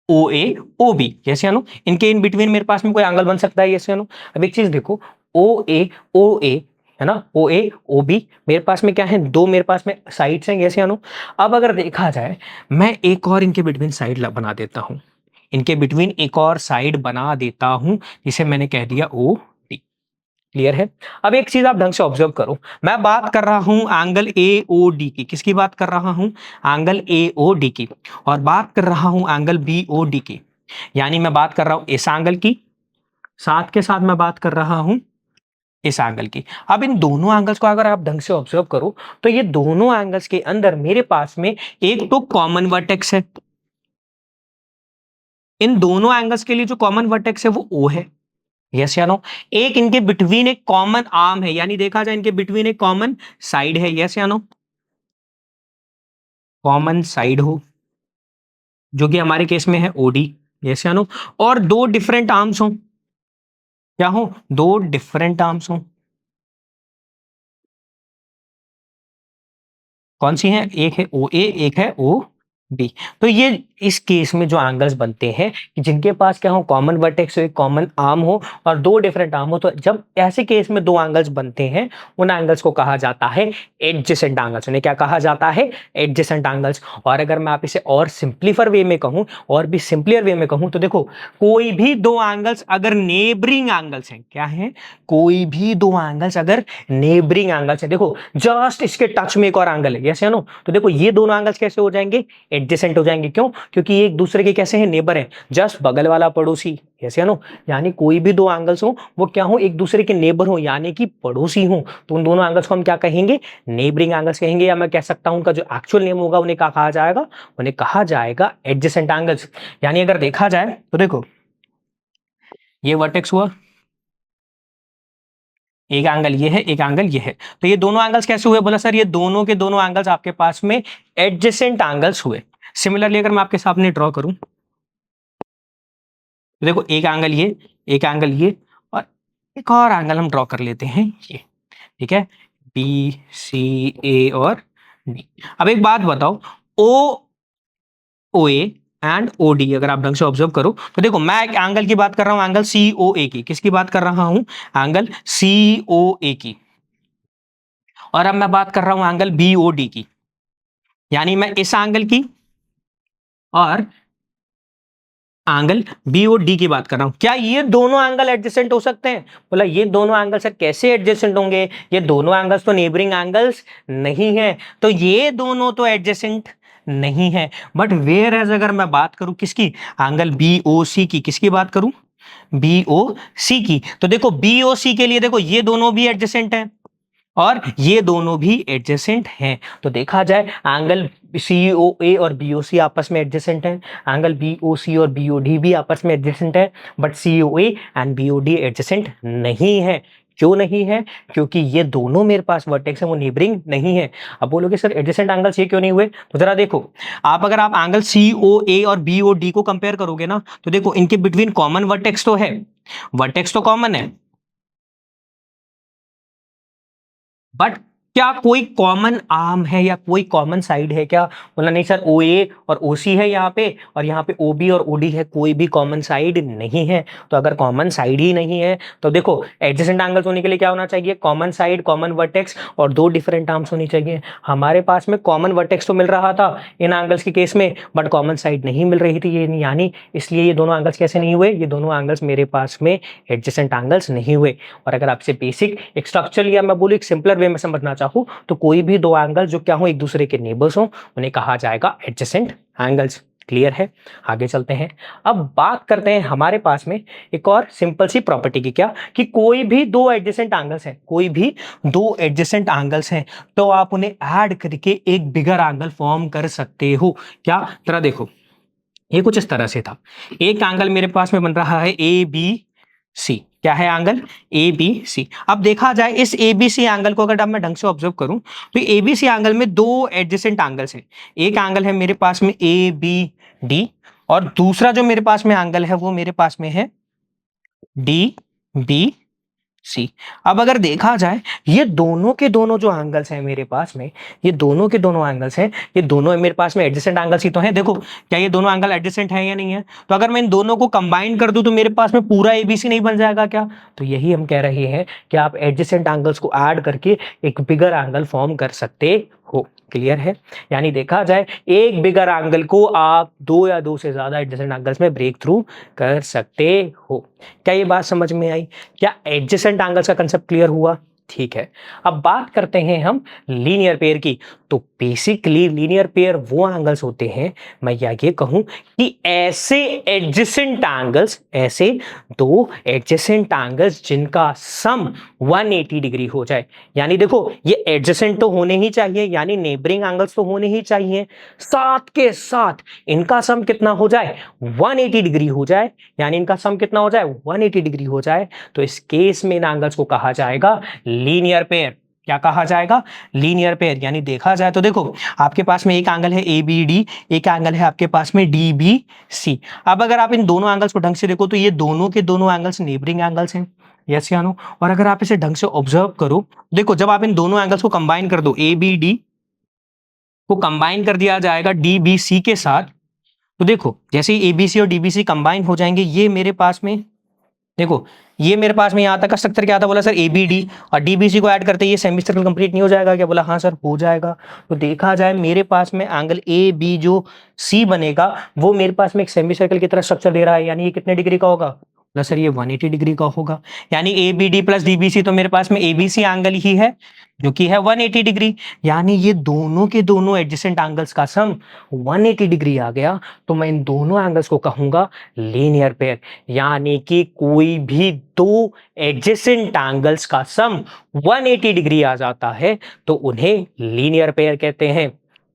ओ ए ओ बी, यस या नो। इनके इन बिटवीन मेरे पास में कोई एंगल बन सकता है, यस या नो। अब एक चीज देखो, ओ ए है ना, ओ ए ओ बी, मेरे पास में क्या है, दो मेरे पास में साइड्स हैं, यस या नो। अब अगर देखा जाए, मैं एक और इनके बिटवीन साइड बना देता हूं, इनके बिटवीन एक और साइड बना देता हूं, जिसे मैंने कह दिया ओ डी, क्लियर है। अब एक चीज आप ढंग से ऑब्जर्व करो, मैं बात कर रहा हूं एंगल AOD की, किसकी बात कर रहा हूं, एंगल AOD की, और बात कर रहा हूं एंगल BOD की, यानी मैं बात कर रहा हूं इस एंगल की, साथ के साथ मैं बात कर रहा हूं इस एंगल की। अब इन दोनों एंगल्स को अगर आप ढंग से ऑब्जर्व करो तो ये दोनों एंगल्स के अंदर मेरे पास में एक तो कॉमन वर्टेक्स है, इन दोनों एंगल्स के लिए जो कॉमन वर्टेक्स है वो O है, यस या नो। एक इनके बिटवीन एक कॉमन आर्म है, यानी देखा जाए इनके बिटवीन एक कॉमन साइड है, यस या नो, कॉमन साइड हो, जो कि हमारे केस में है OD, यस या नो। और दो डिफरेंट आर्म्स हो, क्या हो, दो डिफरेंट आर्म्स हो, कौन सी हैं, एक है OA, एक है OB। तो ये इस केस में जो एंगल्स बनते हैं कि जिनके पास क्या हो, कॉमन वर्टेक्स हो, एक कॉमन आर्म हो और दो डिफरेंट आर्म हो, तो जब ऐसे केस में दो एंगल्स बनते हैं उन एंगल्स को कहा जाता है एडजेसेंट एंगल्स। उन्हें क्या कहा जाता है, एडजेसेंट एंगल्स। और अगर मैं आप इसे और सिंपलीफायर वे में कहूं, और भी सिंपलियर वे में कहूं, तो देखो कोई भी दो एंगल्स अगर नेबरिंग एंगल्स हैं, क्या है, कोई भी दो एंगल्स अगर नेबरिंग एंगल्स हैं, देखो जस्ट इसके टच में एक और एंगल है, यस या नो, तो देखो ये दोनों एंगल्स कैसे हो जाएंगे, एडजेसेंट हो जाएंगे। क्यों, क्योंकि ये एक दूसरे के कैसे हैं, नेबर हैं, जस्ट बगल वाला पड़ोसी, यस या नो। यानी कोई भी दो एंगल्स हो वो क्या हो, एक दूसरे के नेबर हो, यानी कि पड़ोसी हो, तो उन दोनों एंगल्स को हम क्या कहेंगे, नेबरिंग एंगल्स कहेंगे। या मैं कह सकता हूं उनका जो एक्चुअल नेम होगा उन्हें क्या कहा जाएगा, उन्हें कहा जाएगा एडजेसेंट एंगल्स। यानी अगर देखा जाए तो देखो ये वर्टेक्स हुआ, एक एंगल ये है, एक एंगल ये है, तो ये दोनों एंगल्स कैसे हुए, बोला सर ये दोनों के दोनों एंगल्स आपके पास में एडजेसेंट एंगल्स हुए। सिमिलरली अगर मैं आपके सामने ड्रॉ करूं तो देखो एक एंगल ये, एक एंगल ये, और एक और एंगल हम ड्रॉ कर लेते हैं ये, ठीक है, BCA और D। अब एक बात बताओ, OA एंड OD अगर आप ढंग से ऑब्जर्व करो तो देखो मैं एक एंगल की बात कर रहा हूं, एंगल COA की, किसकी बात कर रहा हूं, एंगल COA की, और अब मैं बात कर रहा हूं एंगल BOD की, यानी मैं इस एंगल की और एंगल BOD की बात कर रहा हूं। क्या ये दोनों एंगल एडजेसेंट हो सकते हैं, बोला ये दोनों एंगल सर कैसे एडजेसेंट होंगे, ये दोनों एंगल्स तो नेबरिंग एंगल्स नहीं है, तो ये दोनों तो एडजेसेंट नहीं है। बट वेयर एज अगर मैं बात करूं किसकी, एंगल BOC की, किसकी बात करूं, BOC की, तो देखो BOC के लिए देखो ये दोनों भी एडजेसेंट है और ये दोनों भी एडजेसेंट हैं। तो देखा जाए एंगल COA और BOC आपस में एडजेसेंट हैं, एंगल BOC और BOD भी आपस में एडजेसेंट है, but COA and BOD adjacent नहीं है। क्यों नहीं है, क्योंकि ये दोनों मेरे पास वर्टेक्स है वो नेबरिंग नहीं है। अब बोलोगे सर एडजेसेंट एंगल्स ये क्यों नहीं हुए, तो जरा देखो आप, अगर आप एंगल COA और BOD को कंपेयर करोगे ना तो देखो इनके बिटवीन कॉमन वर्टेक्स तो है, वर्टेक्स तो कॉमन है, बट क्या कोई कॉमन आर्म है या कोई कॉमन साइड है क्या, बोला नहीं सर OA और OC है यहाँ पे, और यहाँ पे OB और OD है, कोई भी कॉमन साइड नहीं है। तो अगर कॉमन साइड ही नहीं है तो देखो एडजेसेंट एंगल्स होने के लिए क्या होना चाहिए, कॉमन साइड, कॉमन वर्टेक्स और दो डिफरेंट आर्म्स होनी चाहिए। हमारे पास में कॉमन वर्टेक्स तो मिल रहा था इन एंगल्स के केस में, बट कॉमन साइड नहीं मिल रही थी, ये यानी इसलिए ये दोनों एंगल्स कैसे नहीं हुए, ये दोनों एंगल्स मेरे पास में एडजेसेंट एंगल्स नहीं हुए। और अगर आपसे बेसिक एक स्ट्रक्चर या मैं बोलूँ एक सिंपलर वे में समझना चाहूँ तो कोई भी दो एंगल जो क्या हो एक दूसरे के नेबर्स हो उन्हें कहा जाएगा एडजेसेंट एंगल्स। क्लियर है, आगे चलते हैं। अब बात करते हैं हमारे पास में एक और सिंपल सी प्रॉपर्टी की, क्या कि कोई भी दो एडजेसेंट एंगल्स हैं, कोई भी दो एडजेसेंट एंगल्स हैं तो आप उन्हें ऐड करके एक बिगर एंगल फॉर्म कर सकते हो। क्या, जरा देखो ये कुछ इस तरह से था, एक एंगल मेरे पास में बन रहा है ABC, क्या है एंगल ABC। अब देखा जाए इस ABC एंगल को अगर मैं ढंग से ऑब्जर्व करूं तो ABC एंगल में दो एडजेसेंट एंगल्स हैं, एक एंगल है मेरे पास में ABD और दूसरा जो मेरे पास में एंगल है वो मेरे पास में है DBC। अब अगर देखा जाए ये दोनों के दोनों जो एंगल्स हैं मेरे पास में, ये दोनों के दोनों एंगल्स हैं, ये दोनों मेरे पास में एडजेसेंट एंगल्स ही तो हैं। देखो क्या ये दोनों एंगल एडजेसेंट है या नहीं है, तो अगर मैं इन दोनों को कंबाइन कर दूं तो मेरे पास में पूरा ABC नहीं बन जाएगा क्या, तो यही हम कह रहे हैं कि आप एडजेसेंट एंगल्स को ऐड करके एक बिगर एंगल फॉर्म कर सकते हो। क्लियर है? यानी देखा जाए एक बिगर एंगल को आप दो या दो से ज्यादा एडजेसेंट एंगल्स में ब्रेक थ्रू कर सकते हो। क्या ये बात समझ में आई? क्या एडजेसेंट एंगल्स का कंसेप्ट क्लियर हुआ? ठीक है, अब बात करते हैं हम लीनियर पेयर की। तो बेसिकली लीनियर पेयर वो एंगल्स होते हैं, मैं ये कहूं कि ऐसे एडजेसेंट एंगल्स, ऐसे दो एडजेसेंट एंगल्स जिनका सम 180 डिग्री हो जाए। यानी देखो ये एडजेसेंट तो होने ही चाहिए, यानी नेबरिंग एंगल्स तो होने ही चाहिए, साथ के साथ इनका सम कितना हो जाए, 180 डिग्री हो जाए। यानी इनका सम कितना हो जाए, 180 डिग्री हो जाए। तो इस केस में इन एंगल्स को कहा जाएगा लीनियर पेयर। क्या कहा जाएगा? Linear pair. यानी देखा जाए तो देखो आपके पास में एक एंगल है ए बी डी, एक एंगल है आपके पास में डी बी सी। अब अगर आप इन दोनों एंगल्स को ढंग से देखो तो ये दोनों के दोनों एंगल्स नेबरिंग एंगल्स हैं, यस या नो? और अगर आप इसे ढंग से ऑब्जर्व करो, देखो जब आप इन दोनों एंगल्स को कंबाइन कर दो, ए बी डी को कंबाइन कर दिया जाएगा डी बी सी के साथ, तो देखो जैसे ही ए बी सी और डी बी सी कंबाइन हो जाएंगे, ये मेरे पास में देखो, ये मेरे पास में यहाँ तक का स्ट्रक्चर क्या था, बोला सर ए बी डी, और डीबीसी को ऐड करते ये सेमी सर्कल कंप्लीट नहीं हो जाएगा क्या? बोला हाँ सर हो जाएगा। तो देखा जाए मेरे पास में एंगल ए बी जो सी बनेगा वो मेरे पास में एक सेमी सर्कल की तरह स्ट्रक्चर दे रहा है, यानी ये कितने डिग्री का होगा? बोला सर ये 180 डिग्री का होगा। यानी A B D plus DBC तो मेरे पास में एबीसी एंगल ही है जो कि है 180 डिग्री। यानी ये दोनों के दोनों एडजेसेंट एंगल्स का सम 180 डिग्री आ गया। तो मैं इन दोनों एंगल्स को कहूंगा लीनियर पेयर। यानी कि कोई भी दो एडजेसेंट एंगल्स का सम 180 डिग्री आ जाता है तो उन्हें लीनियर पेयर कहते हैं।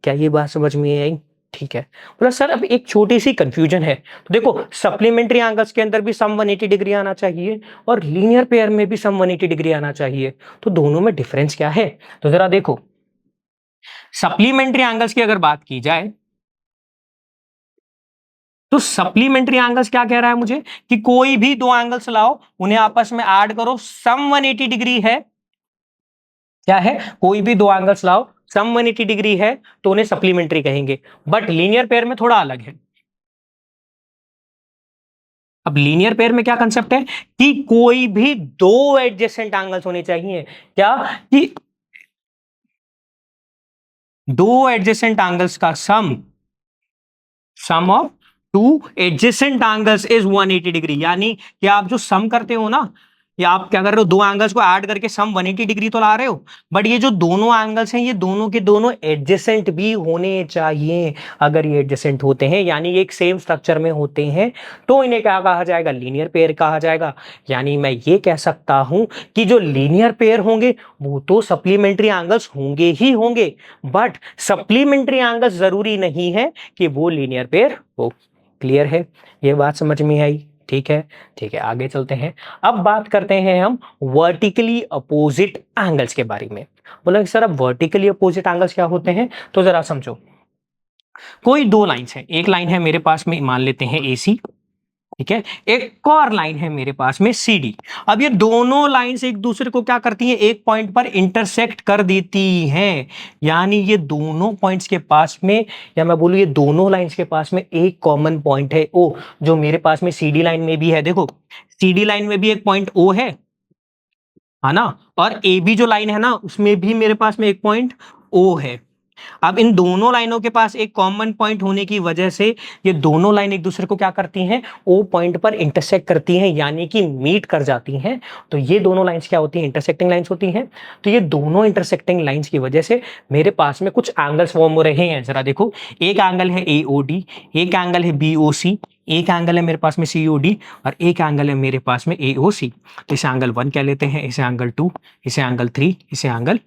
क्या ये बात समझ में आई? ठीक है। बोला सर अब एक छोटी सी कंफ्यूजन है, तो देखो सप्लीमेंट्री एंगल्स के अंदर भी सम 180 डिग्री आना चाहिए और लीनियर पेयर में भी सम 180 डिग्री आना चाहिए, तो दोनों में डिफरेंस क्या है? तो जरा देखो, सप्लीमेंट्री एंगल्स की अगर बात की जाए तो सप्लीमेंट्री एंगल्स क्या कह रहा है मुझे कि कोई भी दो एंगल्स लाओ, उन्हें आपस में ऐड करो, सम 180 डिग्री है। क्या है? कोई भी दो एंगल्स लाओ, सम 180 डिग्री है तो उन्हें सप्लीमेंट्री कहेंगे। बट लीनियर पेयर में थोड़ा अलग है। अब लीनियर पेयर में क्या कंसेप्ट है कि कोई भी दो एडजेसेंट एंगल्स होने चाहिए। क्या? कि दो एडजेसेंट एंगल्स का sum of two adjacent angles is 180 degree. यानी कि आप जो सम करते हो ना, या आप क्या कर रहे हो, दो एंगल्स को ऐड करके सम 180 डिग्री तो ला रहे हो, बट ये जो दोनों एंगल्स हैं ये दोनों के दोनों एडजेसेंट भी होने चाहिए। अगर ये एडजेसेंट होते हैं यानी ये एक सेम स्ट्रक्चर में होते हैं तो इन्हें क्या कहा जाएगा? लीनियर पेयर कहा जाएगा। यानी मैं ये कह सकता हूं कि जो लीनियर पेयर होंगे वो तो सप्लीमेंट्री एंगल्स होंगे ही होंगे, बट सप्लीमेंट्री एंगल्स जरूरी नहीं है कि वो लीनियर पेयर हो। क्लियर है? ये बात समझ में आई? ठीक है, ठीक है, आगे चलते हैं। अब बात करते हैं हम वर्टिकली अपोजिट एंगल्स के बारे में। बोला सर अब वर्टिकली अपोजिट एंगल्स क्या होते हैं, तो जरा समझो। कोई दो लाइंस है, एक लाइन है मेरे पास में, मान लेते हैं AC, ठीक है, एक और लाइन है मेरे पास में CD। अब ये दोनों लाइंस एक दूसरे को क्या करती हैं, एक पॉइंट पर इंटरसेक्ट कर देती हैं। यानी ये दोनों पॉइंट्स के पास में, या मैं बोलूं ये दोनों लाइंस के पास में एक कॉमन पॉइंट है O, जो मेरे पास में CD लाइन में भी है। देखो CD लाइन में भी एक पॉइंट O है ना, और AB जो लाइन है ना उसमें भी मेरे पास में एक पॉइंट O है। अब इन दोनों लाइनों के पास एक कॉमन पॉइंट होने की वजह से ये दोनों लाइन एक दूसरे को क्या करती हैं, ओ पॉइंट पर इंटरसेक्ट करती हैं, यानी कि मीट कर जाती हैं। तो ये दोनों लाइंस क्या होती हैं? इंटरसेक्टिंग लाइंस होती हैं। तो ये दोनों इंटरसेक्टिंग लाइंस की वजह से मेरे पास में कुछ एंगल्स फॉर्म हो रहे हैं। जरा देखो, एक एंगल है AOD, एक एंगल है BOC, एक एंगल है मेरे पास में COD, और एक एंगल है मेरे पास में AOC। तो इसे एंगल 1 कह लेते हैं, इसे एंगल 2, इसे एंगल 3, इसे एंगल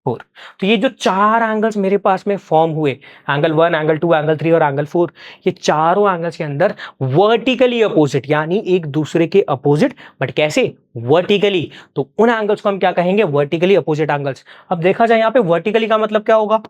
4। तो ये जो चार एंगल्स मेरे पास में फॉर्म हुए, एंगल 1, एंगल 2, एंगल 3 और एंगल 4, ये चारों एंगल्स के अंदर वर्टिकली अपोजिट, यानी एक दूसरे के अपोजिट, बट कैसे? वर्टिकली। तो उन एंगल्स को हम क्या कहेंगे? Vertically opposite angles. अब देखा जाए यहाँ पे वर्टिकली का मतलब क्या होगा?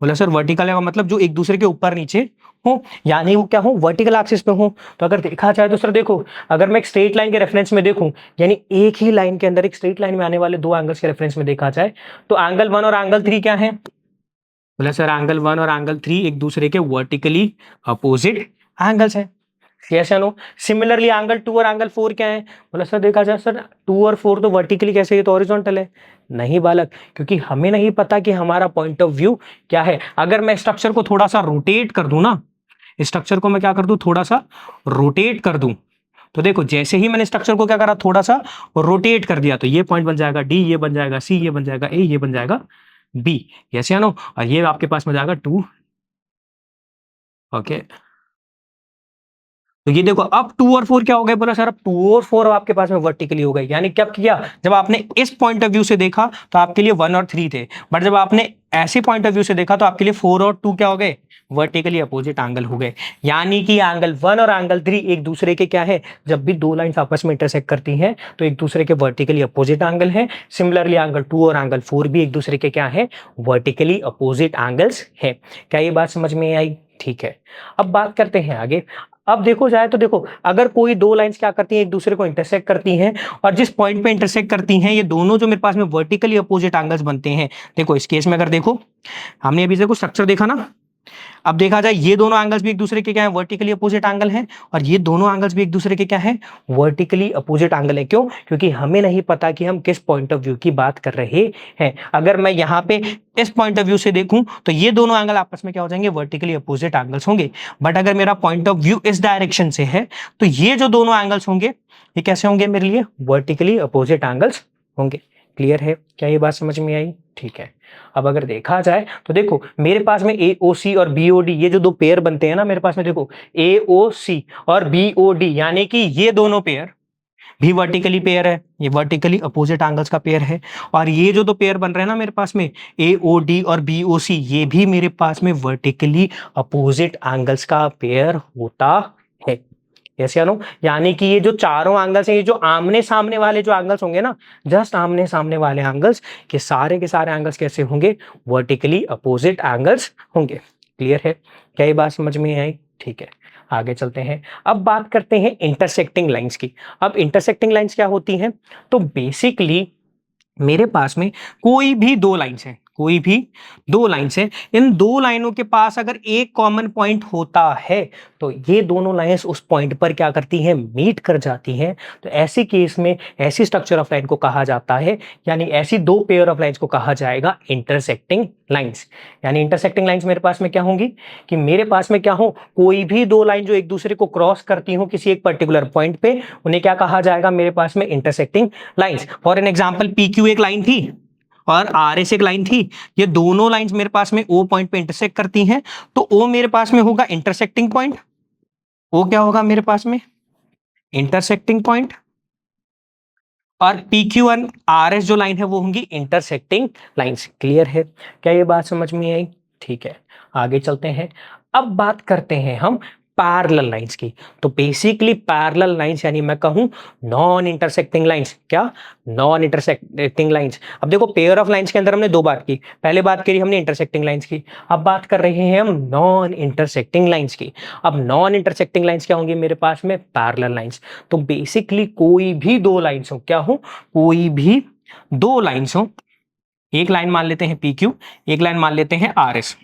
बोला सर वर्टिकल का मतलब जो एक दूसरे के ऊपर नीचे हो, यानी वो क्या हो? वर्टिकल एक्सिस पे हो। तो अगर देखा जाए तो सर देखो, अगर मैं एक स्ट्रेट लाइन के रेफरेंस में देखूं, यानी एक ही लाइन के अंदर एक स्ट्रेट लाइन में आने वाले दो एंगल्स के रेफरेंस में देखा जाए, तो एंगल 1 और एंगल 3 क्या है? बोला सर एंगल 1 और एंगल 3 एक दूसरे के वर्टिकली अपोजिट एंगल्स हैं। यस या नो। सिमिलरली एंगल 2 और एंगल 4 क्या है? बोला सर देखा जाए सर 2 और 4 तो वर्टिकली कैसे, ये तो हॉरिजॉन्टल है। नहीं बालक, क्योंकि हमें नहीं पता कि हमारा पॉइंट ऑफ व्यू क्या है। अगर मैं स्ट्रक्चर को थोड़ा सा रोटेट कर दूं ना, स्ट्रक्चर को मैं क्या कर दूं, थोड़ा सा रोटेट कर दूं, तो देखो जैसे ही मैंने स्ट्रक्चर को क्या करा, थोड़ा सा रोटेट कर दिया, तो ये पॉइंट बन जाएगा डी, ये बन जाएगा सी, ये बन जाएगा ए, ये बन जाएगा बी। यस या नो। और ये आपके पास में जाएगा 2। ओके, तो ये देखो अब 2 और 4 क्या हो गए? बोला सर अब 2 और 4 आपके पास में वर्टिकली हो गए। यानी क्या किया, जब आपने इस पॉइंट ऑफ व्यू से देखा तो आपके लिए 1 और 3 थे, बट जब आपने ऐसे पॉइंट ऑफ व्यू से देखा तो आपके लिए 4 और 2 क्या हो गए? वर्टिकली अपोजिट एंगल हो गए। यानी कि एंगल 1 और एंगल 3 एक दूसरे के क्या है, जब भी दो लाइंस आपस में इंटरसेक्ट करती हैं तो एक दूसरे के वर्टिकली अपोजिट एंगल है। सिमिलरली एंगल 2 और एंगल 4 भी एक दूसरे के क्या है, वर्टिकली अपोजिट एंगल्स है। क्या ये बात समझ में आई? ठीक है, अब बात करते हैं आगे। अब देखो जाए तो देखो, अगर कोई दो लाइंस क्या करती हैं, एक दूसरे को इंटरसेक्ट करती हैं, और जिस पॉइंट पे इंटरसेक्ट करती हैं ये दोनों जो मेरे पास में वर्टिकली अपोजिट एंगल्स बनते हैं। देखो इस केस में अगर देखो, हमने अभी देखो स्ट्रक्चर देखा ना, अब देखा जाए ये दोनों एंगल्स भी एक दूसरे के क्या है, वर्टिकली अपोजिट एंगल हैं, और ये दोनों एंगल्स भी एक दूसरे के क्या है, वर्टिकली अपोजिट एंगल है। क्यों? क्योंकि हमें नहीं पता कि हम किस पॉइंट ऑफ व्यू की बात कर रहे हैं। अगर मैं यहाँ पे इस पॉइंट ऑफ व्यू से देखूं तो ये दोनों एंगल आपस में क्या हो जाएंगे, वर्टिकली अपोजिट एंगल्स होंगे। बट अगर मेरा पॉइंट ऑफ व्यू इस डायरेक्शन से है तो ये जो दोनों एंगल्स होंगे ये कैसे होंगे मेरे लिए, वर्टिकली अपोजिट एंगल्स होंगे। क्लियर है? क्या ये बात समझ में आई? ठीक है, अब अगर देखा जाए तो देखो मेरे पास में AOC और BOD ये जो दो पेयर बनते हैं ना मेरे पास में, देखो AOC और BOD यानी कि ये दोनों पेयर भी वर्टिकली पेयर है, ये वर्टिकली अपोजिट एंगल्स का पेयर है। और ये जो दो पेयर बन रहे हैं ना मेरे पास में AOD और BOC, ये भी मेरे पास में वर्टिकली अपोजिट एंगल्स का पेयर होता है। यस या नो? यानी कि ये जो चारों एंगल्स हैं, ये जो आमने सामने वाले जो एंगल्स होंगे ना, जस्ट आमने सामने वाले एंगल्स के सारे एंगल्स कैसे होंगे, वर्टिकली अपोजिट एंगल्स होंगे। क्लियर है? क्या ये बात समझ में आई? ठीक है, आगे चलते हैं। अब बात करते हैं इंटरसेक्टिंग लाइंस की। अब इंटरसेक्टिंग लाइंस क्या होती हैं? तो बेसिकली मेरे पास में कोई भी दो लाइंस हैं, कोई भी दो लाइंस हैं, इन दो लाइनों के पास अगर एक कॉमन पॉइंट होता है तो ये दोनों लाइंस उस पॉइंट पर क्या करती हैं, मीट कर जाती हैं। तो ऐसी केस में ऐसी स्ट्रक्चर ऑफ लाइन को कहा जाता है, यानी ऐसी दो पेयर ऑफ लाइंस को कहा जाएगा इंटरसेक्टिंग लाइंस। यानी इंटरसेक्टिंग लाइंस मेरे पास में क्या होंगी कि मेरे पास में क्या हो, कोई भी दो लाइन जो एक दूसरे को क्रॉस करती हो किसी एक पर्टिकुलर पॉइंट पे, उन्हें क्या कहा जाएगा मेरे पास में, intersecting lines. For an example PQ एक लाइन थी और RS एक लाइन थी, ये दोनों लाइंस मेरे पास में O पॉइंट पे इंटरसेक्ट करती हैं, तो O मेरे पास में होगा इंटरसेक्टिंग पॉइंट। O क्या होगा मेरे पास में, इंटरसेक्टिंग पॉइंट। और PQ1 RS जो लाइन है वो होंगी इंटरसेक्टिंग लाइंस। क्लियर है? क्या ये बात समझ में आई? ठीक है, आगे चलते हैं। अब बात करते हैं हम पैरेलल लाइंस की। तो बेसिकली पैरेलल लाइंस यानी मैं कहूं नॉन इंटरसेक्टिंग लाइंस। क्या? Non intersecting lines. अब देखो पेयर ऑफ लाइंस के अंदर हमने दो बात की, पहले बात करी हमने इंटरसेक्टिंग लाइंस की, अब बात कर रहे हैं हम नॉन इंटरसेक्टिंग लाइंस की। अब नॉन इंटरसेक्टिंग लाइंस क्या होंगी मेरे पास में, पैरेलल लाइंस। तो बेसिकली कोई भी दो लाइंस हो, क्या हो, कोई भी दो लाइंस हो, एक लाइन मान लेते हैं PQ, एक लाइन मान लेते हैं RS।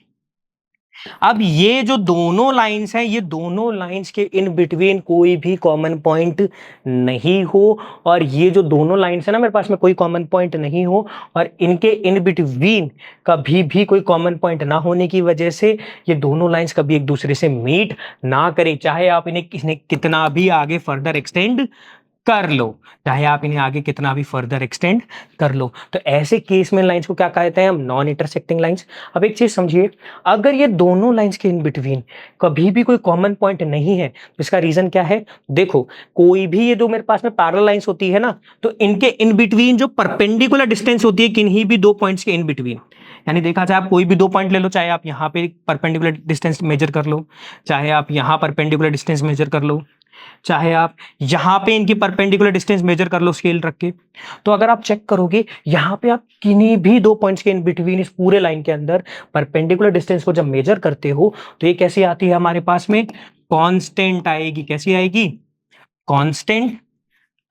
अब ये जो दोनों लाइंस हैं, ये दोनों लाइंस के इन बिटवीन कोई भी कॉमन पॉइंट नहीं हो, और ये जो दोनों लाइंस है ना मेरे पास में कोई कॉमन पॉइंट नहीं हो, और इनके इन बिटवीन कभी भी कोई कॉमन पॉइंट ना होने की वजह से ये दोनों लाइंस कभी एक दूसरे से मीट ना करें, चाहे आप इन्हें कितना भी आगे फर्दर एक्सटेंड कर लो, चाहे आप इन्हें आगे कितना भी फर्दर एक्सटेंड कर लो। तो ऐसे केस में लाइंस को क्या कहते हैं हम, नॉन इंटरसेक्टिंग लाइंस। अब एक चीज समझिए, अगर ये दोनों लाइंस के इन बिटवीन कभी भी कोई कॉमन पॉइंट नहीं है तो इसका रीजन क्या है, देखो कोई भी ये जो मेरे पास में पैरेलल लाइंस होती है ना, तो इनके इन बिटवीन जो परपेंडिकुलर डिस्टेंस होती है किन्हीं भी दो पॉइंट्स के इन बिटवीन, यानी देखा जाए आप कोई भी दो पॉइंट ले लो, चाहे आप यहाँ पे परपेंडिकुलर डिस्टेंस मेजर कर लो, चाहे आप यहाँ परपेंडिकुलर डिस्टेंस मेजर कर लो, चाहे आप यहां पे इनकी परपेंडिकुलर डिस्टेंस मेजर कर लो स्केल रख के, तो अगर आप चेक करोगे यहां पे आप किन्हीं भी दो पॉइंट्स के इन बिटवीन इस पूरे लाइन के अंदर परपेंडिकुलर डिस्टेंस को जब मेजर करते हो तो ये कैसी आती है हमारे पास में, कांस्टेंट आएगी। कैसी आएगी? कांस्टेंट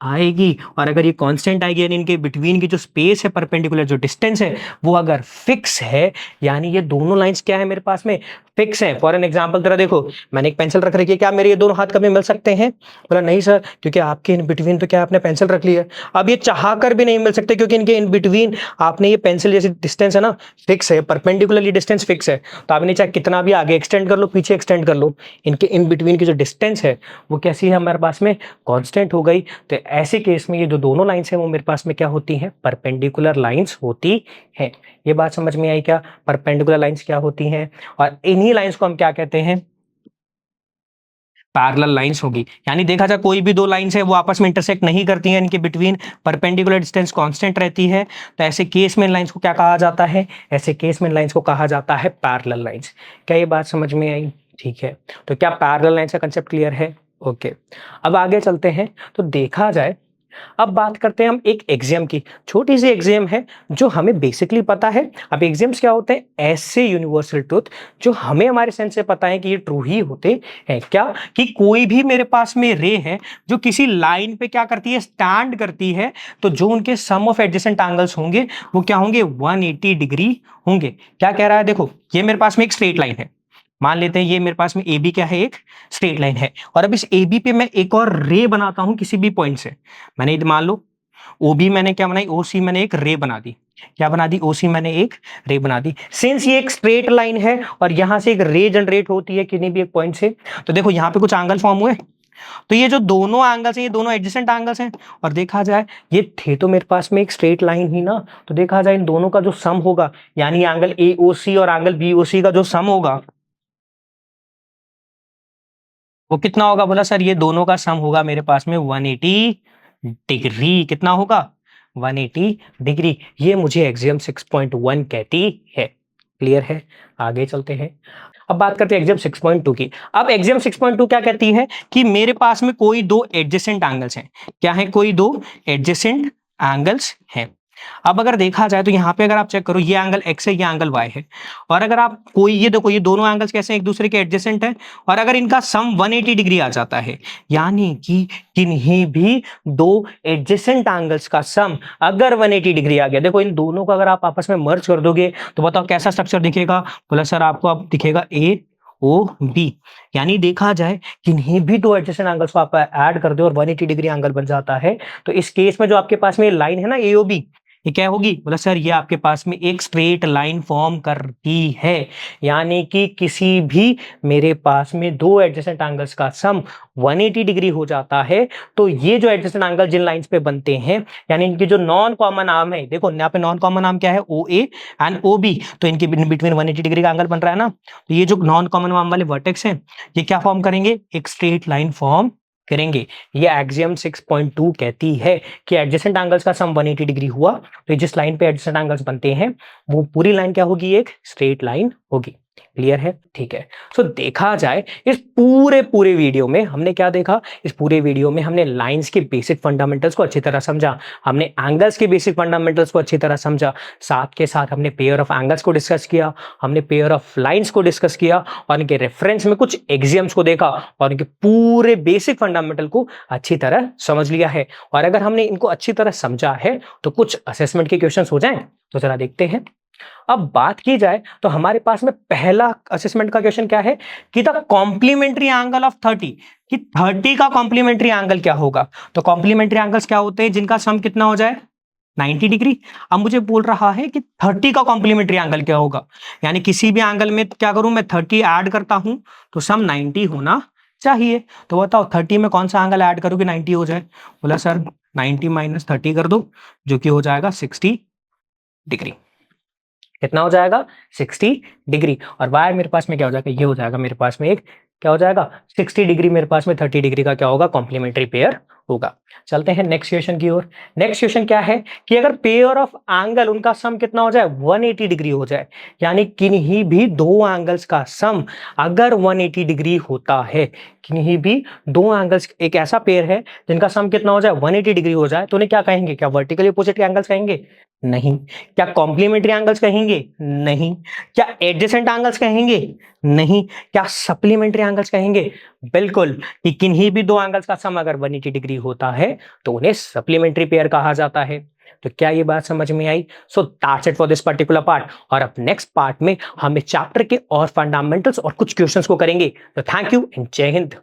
आएगी, और अगर ये कांस्टेंट आएगी यानी इनके बिटवीन की जो स्पेस है, परपेंडिकुलर जो डिस्टेंस है, वो अगर फिक्स है, यानी ये दोनों लाइंस क्या है मेरे पास में, फिक्स है। फॉर एन एग्जांपल तेरा देखो, मैंने एक पेंसिल रख रखी है, क्या मेरे ये दोनों हाथ कभी मिल सकते हैं? बोला नहीं सर, क्योंकि आपके इन बिटवीन तो क्या आपने पेंसिल रख ली है। अब ये चाह कर भी नहीं मिल सकते, क्योंकि इनके इन बिटवीन आपने ये पेंसिल जैसी डिस्टेंस है ना, फिक्स है, परपेंडिकुलरली डिस्टेंस फिक्स है। तो आपने चाहे कितना भी आगे एक्सटेंड कर लो, पीछे एक्सटेंड कर लो, इनके इन बिटवीन की जो डिस्टेंस है वो कैसी है हमारे पास में, कांस्टेंट हो गई। तो ऐसे केस में ये जो दोनों लाइंस हैं वो मेरे पास में क्या होती हैं, परपेंडिकुलर लाइंस होती हैं। ये बात समझ में आई क्या? परपेंडिकुलर लाइंस क्या होती हैं, और इन्हीं लाइंस को हम क्या कहते हैं, पैरेलल लाइंस होगी। यानी देखा जाए कोई भी दो लाइंस है वो आपस में इंटरसेक्ट नहीं करती हैं, इनके बिटवीन परपेंडिकुलर डिस्टेंस कांस्टेंट रहती है, तो ऐसे केस में इन लाइंस को क्या कहा जाता है, ऐसे केस में इन लाइंस को कहा जाता है पैरेलल लाइंस। क्या ये बात समझ में आई? ठीक है, तो क्या पैरेलल लाइंस का कंसेप्ट क्लियर है? ओके, अब आगे चलते हैं। तो देखा जाए, अब बात करते हैं हम एक एग्जाम की। छोटी सी एग्जाम है जो हमें बेसिकली पता है। अब एग्जाम्स क्या होते हैं, ऐसे यूनिवर्सल ट्रूथ जो हमें हमारे सेंस से पता है कि ये ट्रू ही होते हैं। क्या कि कोई भी मेरे पास में रे है जो किसी लाइन पे क्या करती है, स्टैंड करती है, तो जो उनके सम ऑफ एडजेसेंट एंगल्स होंगे वो क्या होंगे, 180 डिग्री होंगे। क्या कह रहा है, देखो ये मेरे पास में एक स्ट्रेट लाइन है, मान लेते हैं ये मेरे पास में ए बी क्या है, एक स्ट्रेट लाइन है, और अब इस ए बी पे मैं एक और रे बनाता हूं किसी भी पॉइंट से। मैंने मान लो ओ बी मैंने क्या बनाई, ओ सी मैंने एक रे बना दी। क्या बना दी, ओ सी मैंने एक रे बना दी। सिंस ये एक स्ट्रेट लाइन है और यहां से एक रे जनरेट होती है किसी भी एक पॉइंट से, तो देखो यहां पे कुछ एंगल फॉर्म हुए। तो ये जो दोनों एंगल्स हैं ये दोनों एडजेसेंट एंगल्स हैं, और देखा जाए ये थे तो मेरे पास में एक स्ट्रेट लाइन ही ना, तो देखा जाए इन दोनों का जो सम होगा, यानी एंगल ए ओ सी और एंगल बी ओ सी का जो सम होगा वो कितना होगा। बोला सर ये दोनों का सम होगा मेरे पास में 180 डिग्री। कितना होगा, 180 डिग्री। ये मुझे एक्सियम 6.1 कहती है। क्लियर है? आगे चलते हैं। अब बात करते हैं एक्सियम 6.2 की। अब एक्सियम 6.2 क्या कहती है कि मेरे पास में कोई दो एडजेसेंट एंगल्स हैं। क्या है, कोई दो एडजेसेंट एंगल्स हैं। अब अगर देखा जाए तो यहाँ पे अगर आप चेक करो, ये एंगल x है, ये एंगल y है, और अगर आप कोई ये देखो ये दोनों एंगल्स कैसे हैं, एक दूसरे के एडजेसेंट है, और अगर इनका सम 180 डिग्री आ जाता है, यानी कि किन्हीं भी दो एडजेसेंट एंगल्स का सम अगर 180 डिग्री आ गया, देखो इन दोनों को अगर आप आपस में मर्ज कर दोगे तो बताओ कैसा स्ट्रक्चर दिखेगा। बोला सर आपको अब दिखेगा ए ओ बी। यानी देखा जाए किन्हीं भी दो एडजेसेंट एंगल्स को आप ऐड कर दो और 180 डिग्री एंगल बन जाता है। तो इस केस में जो आपके पास में लाइन है ना ए ओ बी, ये क्या होगी, बोला सर ये आपके पास में एक स्ट्रेट लाइन फॉर्म करती है। यानी कि किसी भी मेरे पास में दो एडजेसेंट एंगल्स का सम 180 डिग्री हो जाता है, तो ये जो एडजेसेंट एंगल जिन लाइंस पे बनते हैं, यानी इनकी जो नॉन कॉमन आर्म है, देखो यहाँ पे नॉन कॉमन आर्म क्या है, ओ ए एंड ओ बी, तो इनके बिटवीन 180 डिग्री का एंगल बन रहा है ना, तो ये जो नॉन कॉमन आर्म वाले वर्टेक्स हैं ये क्या फॉर्म करेंगे, एक स्ट्रेट लाइन फॉर्म करेंगे। ये एक्सियम 6.2 कहती है कि एडजेसेंट एंगल्स का सम 180 डिग्री हुआ तो जिस लाइन पे एडजेसेंट एंगल्स बनते हैं वो पूरी लाइन क्या होगी, एक स्ट्रेट लाइन होगी। क्लियर है? ठीक है। सो देखा जाए इस पूरे वीडियो में हमने क्या देखा, इस पूरे वीडियो में हमने लाइंस के बेसिक फंडामेंटल्स को अच्छी तरह समझा, हमने एंगल्स के बेसिक फंडामेंटल्स को अच्छी तरह समझा, साथ के साथ हमने पेयर ऑफ एंगल्स को डिस्कस किया, हमने पेयर ऑफ लाइंस को डिस्कस किया, और इनके रेफरेंस में कुछ एक्सियम्स को देखा, और इनके पूरे बेसिक फंडामेंटल को अच्छी तरह समझ लिया है। और अगर हमने इनको अच्छी तरह समझा है तो कुछ असेसमेंट के क्वेश्चंस हो जाएं, तो जरा देखते हैं। अब बात की जाए तो हमारे पास में पहला असेसमेंट का क्वेश्चन क्या है कि द कॉम्प्लीमेंट्री एंगल ऑफ 30, कि 30 का कॉम्प्लीमेंट्री एंगल क्या होगा। तो कॉम्प्लीमेंट्री एंगल्स क्या होते हैं, जिनका सम कितना हो जाए, 90 डिग्री। अब मुझे बोल रहा है कि 30 का कॉम्प्लीमेंट्री एंगल क्या होगा, यानी किसी भी एंगल में क्या करूं मैं, 30 ऐड करता हूं तो सम 90 होना चाहिए। तो बताओ 30 में कौन सा एंगल ऐड करूं कि 90 हो जाए। बोला सर 90 माइनस 30 कर दो, जो कि हो जाएगा 60 डिग्री। कितना हो जाएगा, 60 डिग्री। और वायर मेरे पास में क्या हो जाएगा, ये हो जाएगा मेरे पास में एक, क्या हो जाएगा 60 डिग्री, मेरे पास में 30 डिग्री का क्या होगा, कॉम्प्लीमेंट्री पेयर होगा। चलते हैं नेक्स्ट क्वेश्चन की ओर। नेक्स्ट क्वेश्चन क्या है कि अगर पेयर ऑफ एंगल उनका सम कितना हो जाए, 180 डिग्री हो जाए, यानी किन्हीं भी दो एंगल्स का सम अगर 180 डिग्री होता है, किन्हीं भी दो एंगल्स, एक ऐसा पेयर है जिनका सम कितना हो जाए 180 डिग्री हो जाए, तो उन्हें क्या कहेंगे, क्या वर्टिकली अपोजिट एंगल्स कहेंगे, नहीं। क्या कॉम्प्लीमेंट्री एंगल्स कहेंगे, नहीं। क्या एडजेसेंट एंगल्स कहेंगे, नहीं। क्या सप्लीमेंट्री एंगल्स कहेंगे, बिल्कुल, कि किन्हीं भी दो एंगल्स का सम अगर 180 डिग्री होता है तो उन्हें सप्लीमेंट्री पेयर कहा जाता है। तो क्या ये बात समझ में आई? So that's it for this particular part. और अब नेक्स्ट पार्ट में हम इस चैप्टर के और फंडामेंटल्स और कुछ क्वेश्चंस को करेंगे। तो थैंक यू एंड जय हिंद।